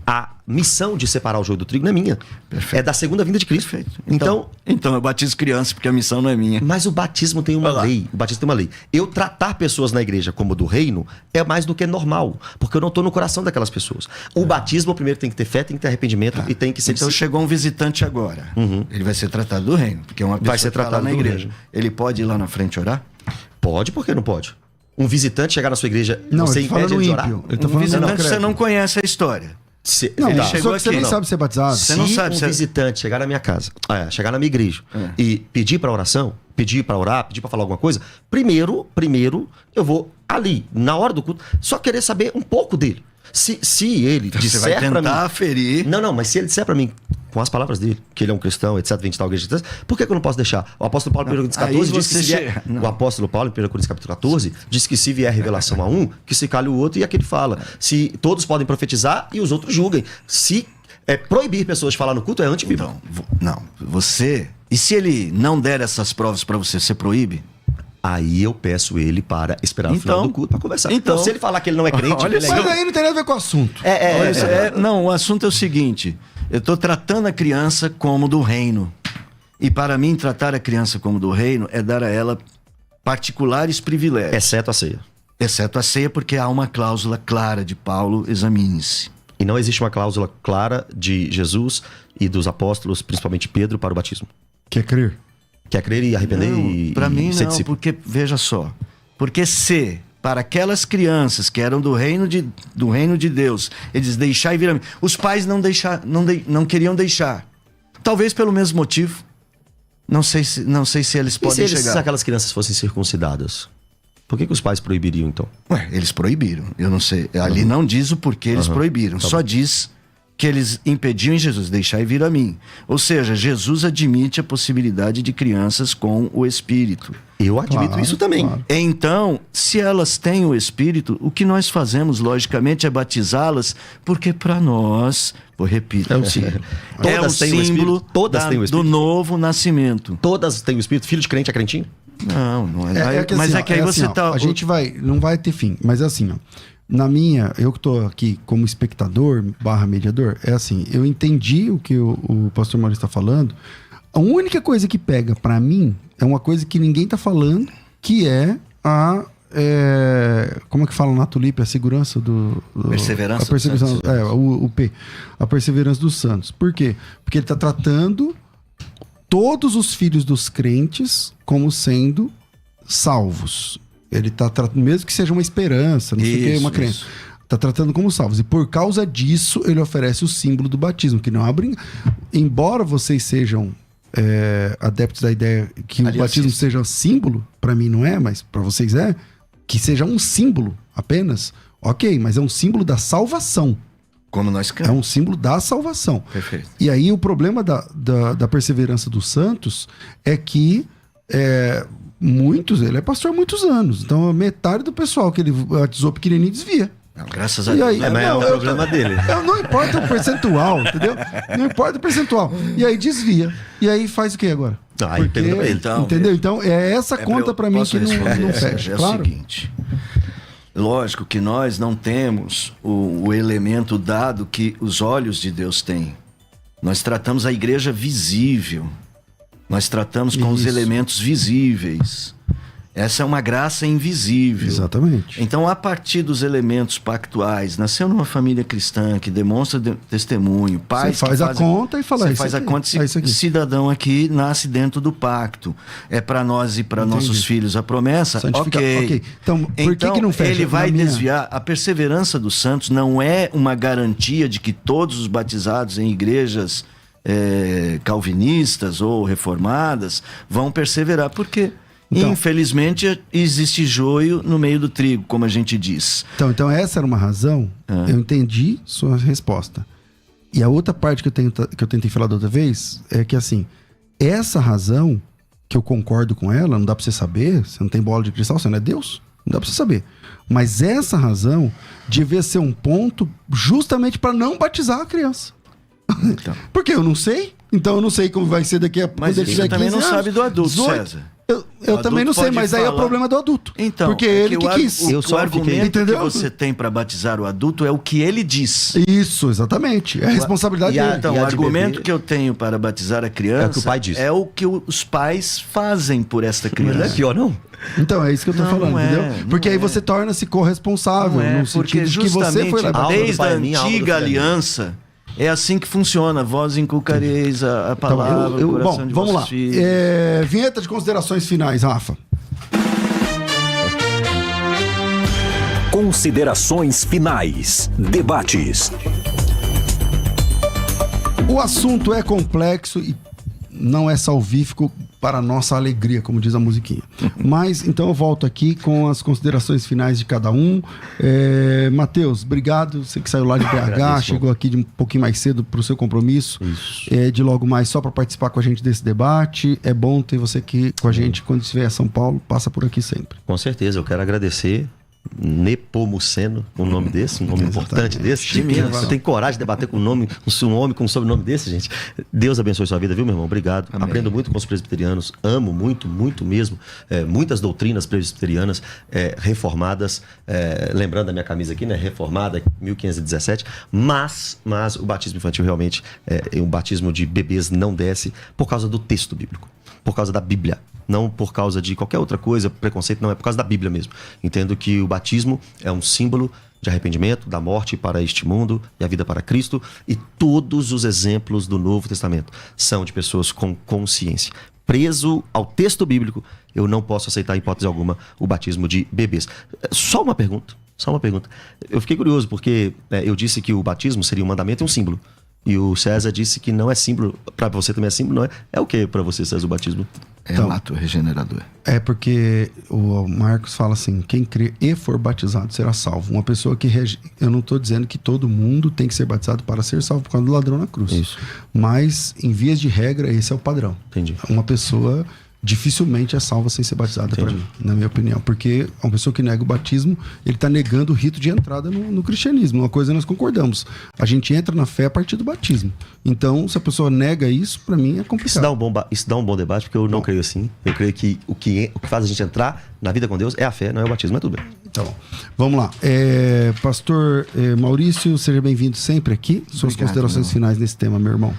a missão de separar o joio do trigo não é minha. Perfeito. É da segunda vinda de Cristo. Perfeito. Então eu batizo criança, porque a missão não é minha. Mas o batismo tem uma lei. O batismo tem uma lei. Eu tratar pessoas na igreja como do reino é mais do que normal, porque eu não estou no coração daquelas pessoas. O batismo, primeiro, tem que ter fé, tem que ter arrependimento e tem que ser... Então chegou um visitante agora. Ele vai ser tratado do reino, porque é uma pessoa vai ser tratado na igreja. Reino. Ele pode ir lá na frente orar? Pode, por que não pode? Um visitante chegar na sua igreja, não, você impede ele de orar? Ele tá falando visitante, você não conhece a história. Ele chegou aqui, você nem sabe ser batizado. Se visitante chegar na minha casa, chegar na minha igreja e pedir para oração, pedir para orar, pedir para falar alguma coisa, primeiro eu vou ali, na hora do culto, só querer saber um pouco dele. Se ele disser para mim... Você vai tentar aferir... Não, mas se ele disser para mim, com as palavras dele, que ele é um cristão, etc, vem de tal igreja, por que eu não posso deixar? O apóstolo Paulo, em 1 Coríntios 14, diz que se vier... O apóstolo Paulo, em 1 Coríntios capítulo 14, diz que se vier revelação a um, que se calhe o outro, e aqui ele fala. Se todos podem profetizar e os outros julguem. Se proibir pessoas de falar no culto é antibíblico. Não, você... E se ele não der essas provas para você proíbe? Aí eu peço ele para esperar o final do culto para conversar. Então, se ele falar que ele não é crente... Mas aí não tem nada a ver com o assunto. Não, o assunto é o seguinte. Eu estou tratando a criança como do reino. E para mim, tratar a criança como do reino é dar a ela particulares privilégios. Exceto a ceia. Exceto a ceia, porque há uma cláusula clara de Paulo, examine-se. E não existe uma cláusula clara de Jesus e dos apóstolos, principalmente Pedro, para o batismo. Que é crer. Quer crer e arrepender para mim ser não, discípulo. porque, veja só, porque se para aquelas crianças que eram do reino de Deus, eles deixar e vir a mim, os pais não queriam deixar, talvez pelo mesmo motivo, não sei se eles podem chegar. Se aquelas crianças fossem circuncidadas, por que os pais proibiriam então? Eles proibiram, eu não sei, ali não diz o porquê eles proibiram, só diz que eles impediam em Jesus, deixai vir a mim. Ou seja, Jesus admite a possibilidade de crianças com o Espírito. Eu admito isso também. Claro. Então, se elas têm o Espírito, o que nós fazemos, logicamente, é batizá-las, porque para nós, vou repetir, é o símbolo todas têm o Espírito. do novo nascimento. Todas têm o Espírito? Filho de crente é crentinho? Não é. Que, mas assim, é que aí você assim, tá. A gente não vai ter fim. Mas é assim, ó. Eu que tô aqui como espectador / mediador, é assim, eu entendi o que o pastor Maurício está falando. A única coisa que pega para mim é uma coisa que ninguém tá falando, que é como é que fala na Tulipe? A segurança Perseverança. A perseverança, o P. A perseverança dos santos. Por quê? Porque ele tá tratando todos os filhos dos crentes como sendo salvos. Ele tá tratando, mesmo que seja uma esperança, não sei o que, uma crença. Tá tratando como salvos. E por causa disso, ele oferece o símbolo do batismo, que não abre. Embora vocês sejam adeptos da ideia que o batismo seja símbolo, para mim não é, mas para vocês que seja um símbolo apenas, ok, mas é um símbolo da salvação. Como nós cremos. É um símbolo da salvação. Perfeito. E aí o problema da perseverança dos santos é que ele é pastor há muitos anos. Então metade do pessoal que ele batizou pequenininho desvia. Não, graças a Deus. Aí, mas é o problema dele. Não importa o percentual, entendeu? Não importa o percentual. E aí desvia. E aí faz o que agora? Aí pergunta pra ele. Entendeu? Então é essa conta para mim que não fecha. É claro. o seguinte. Lógico que nós não temos o elemento dado que os olhos de Deus têm. Nós tratamos a igreja visível. Nós tratamos com os elementos visíveis. Essa é uma graça invisível. Exatamente. Então, a partir dos elementos pactuais, nasceu numa família cristã que demonstra testemunho, pais você faz a conta e fala você faz a conta, cidadão aqui nasce dentro do pacto. É para nós e para nossos filhos a promessa. Ok. Então, por que não fecha? Ele vai desviar. A perseverança dos santos não é uma garantia de que todos os batizados em igrejas calvinistas ou reformadas vão perseverar. Por quê? Então, infelizmente, existe joio no meio do trigo, como a gente diz. Então essa era uma razão. Eu entendi sua resposta. E a outra parte que eu tentei falar da outra vez é que, assim, essa razão, que eu concordo com ela, não dá pra você saber, você não tem bola de cristal, você não é Deus, não dá pra você saber. Mas essa razão devia ser um ponto justamente para não batizar a criança. Então. Porque eu não sei, então eu não sei como vai ser daqui a pouco. Mas você também não sabe do adulto, 18. César. Eu também não sei, mas aí é o problema do adulto. Então, porque ele que quis. O argumento que você tem para batizar o adulto é o que ele diz. Isso, exatamente. É a responsabilidade dele. Então, o argumento que eu tenho para batizar a criança é o que o pai diz. É o que os pais fazem por esta criança. Mas não é pior, não? Então, é isso que eu tô falando, entendeu? Porque aí você torna-se corresponsável, no sentido de que você foi lá. Desde a antiga aliança... É assim que funciona. Vós inculcareis a palavra no coração de vossos filhos. Vamos lá. Vinheta de considerações finais, Rafa. Considerações finais. Debates. O assunto é complexo e não é salvífico para a nossa alegria, como diz a musiquinha. Mas, então eu volto aqui com as considerações finais de cada um. Matheus, obrigado. Você que saiu lá de BH, chegou aqui de um pouquinho mais cedo para o seu compromisso. De logo mais só para participar com a gente desse debate. É bom ter você aqui com a gente quando estiver em São Paulo. Passa por aqui sempre. Com certeza, eu quero agradecer. Nepomuceno, um nome desse, um nome importante desse. Você tem coragem de debater com um homem com um sobrenome desse, gente? Deus abençoe sua vida, viu, meu irmão? Obrigado. Amém. Aprendo muito com os presbiterianos, amo muito, muito mesmo. Muitas doutrinas presbiterianas reformadas. Lembrando da minha camisa aqui, né? Reformada, 1517. Mas o batismo infantil realmente um batismo de bebês não desce por causa do texto bíblico, por causa da Bíblia. Não por causa de qualquer outra coisa, preconceito, não, é por causa da Bíblia mesmo. Entendo que o batismo é um símbolo de arrependimento, da morte para este mundo e a vida para Cristo. E todos os exemplos do Novo Testamento são de pessoas com consciência. Preso ao texto bíblico, eu não posso aceitar, em hipótese alguma, o batismo de bebês. Só uma pergunta. Eu fiquei curioso, porque eu disse que o batismo seria um mandamento e um símbolo. E o César disse que não é símbolo. Para você também é símbolo, não é? É o que para você, César, o batismo? É um ato regenerador. É porque o Marcos fala assim: quem crê e for batizado será salvo. Uma pessoa que... Eu não estou dizendo que todo mundo tem que ser batizado para ser salvo por causa do ladrão na cruz. Isso. Mas, em vias de regra, esse é o padrão. Entendi. Uma pessoa dificilmente é salva sem ser batizada, para mim, na minha opinião. Porque uma pessoa que nega o batismo, ele está negando o rito de entrada no cristianismo. Uma coisa nós concordamos. A gente entra na fé a partir do batismo. Então, se a pessoa nega isso, para mim é complicado. Isso dá um bom debate, porque eu não creio assim. Eu creio que o que faz a gente entrar na vida com Deus é a fé, não é o batismo. Mas tudo bem. Então, vamos lá. Pastor Maurício, seja bem-vindo sempre aqui. Suas considerações finais nesse tema, meu irmão.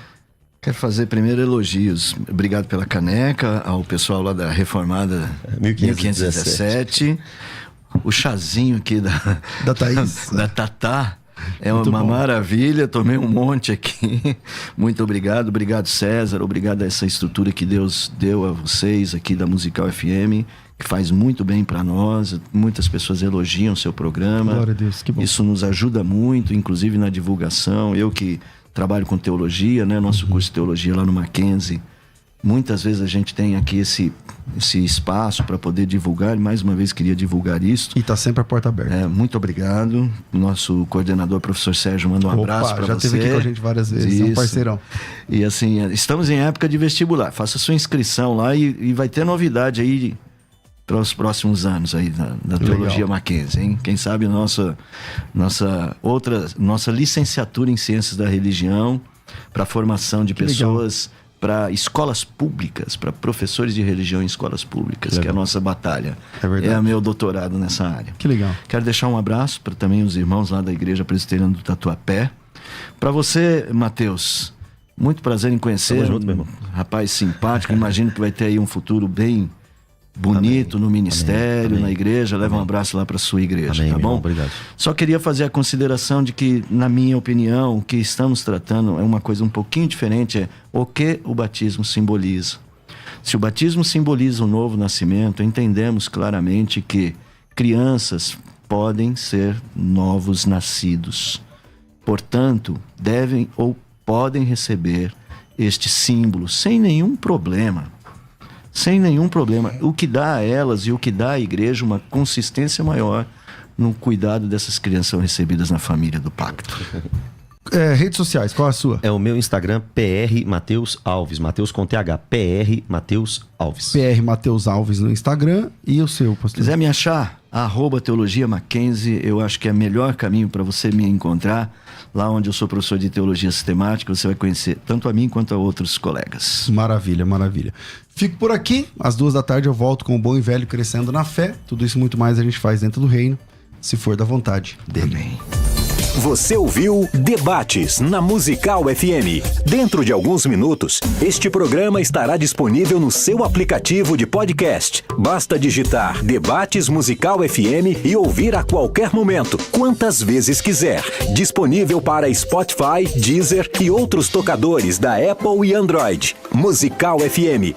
Quero fazer primeiro elogios. Obrigado pela caneca, ao pessoal lá da Reformada 1517. O chazinho aqui da Thaís. Da Tatá. É uma maravilha, tomei um monte aqui. Muito obrigado. Obrigado, César. Obrigado a essa estrutura que Deus deu a vocês aqui da Musical FM, que faz muito bem para nós. Muitas pessoas elogiam o seu programa. Glória a Deus, que bom. Isso nos ajuda muito, inclusive na divulgação. Eu que trabalho com teologia, né? Nosso curso de teologia lá no Mackenzie. Muitas vezes a gente tem aqui esse espaço para poder divulgar. Mais uma vez queria divulgar isso. E está sempre a porta aberta. Muito obrigado. Nosso coordenador, professor Sérgio, manda um abraço para você. Já esteve aqui com a gente várias vezes. É um parceirão. E assim, estamos em época de vestibular. Faça sua inscrição lá e vai ter novidade aí para os próximos anos aí da teologia Mackenzie, hein? Quem sabe nossa licenciatura em ciências da religião para formação de pessoas para escolas públicas, para professores de religião em escolas públicas, que é a nossa batalha. É verdade. É meu doutorado nessa área. Que legal. Quero deixar um abraço para também os irmãos lá da Igreja Presbiteriana do Tatuapé. Para você, Matheus, muito prazer em conhecer. Tamo junto, meu irmão. Rapaz simpático. Imagino que vai ter aí um futuro bem bonito no ministério, na igreja. Leva um abraço lá para sua igreja, tá bom? Obrigado. Só queria fazer a consideração de que, na minha opinião, o que estamos tratando é uma coisa um pouquinho diferente, é o que o batismo simboliza. Se o batismo simboliza o novo nascimento, entendemos claramente que crianças podem ser novos nascidos. Portanto, devem ou podem receber este símbolo sem nenhum problema. Sem nenhum problema. O que dá a elas e o que dá à igreja uma consistência maior no cuidado dessas crianças são recebidas na família do pacto. Redes sociais, qual a sua? É o meu Instagram, PR Mateus Alves. Mateus com TH. PR Mateus Alves. PR Mateus Alves no Instagram. E o seu, pastor? Se quiser me achar, @Teologia Mackenzie, eu acho que é o melhor caminho para você me encontrar. Lá onde eu sou professor de teologia sistemática, você vai conhecer tanto a mim quanto a outros colegas. Maravilha, maravilha. Fico por aqui. Às 14h eu volto com o bom e velho Crescendo na Fé. Tudo isso e muito mais a gente faz dentro do reino, se for da vontade dele. Amém. Você ouviu Debates na Musical FM. Dentro de alguns minutos, este programa estará disponível no seu aplicativo de podcast. Basta digitar Debates Musical FM e ouvir a qualquer momento, quantas vezes quiser. Disponível para Spotify, Deezer e outros tocadores da Apple e Android. Musical FM.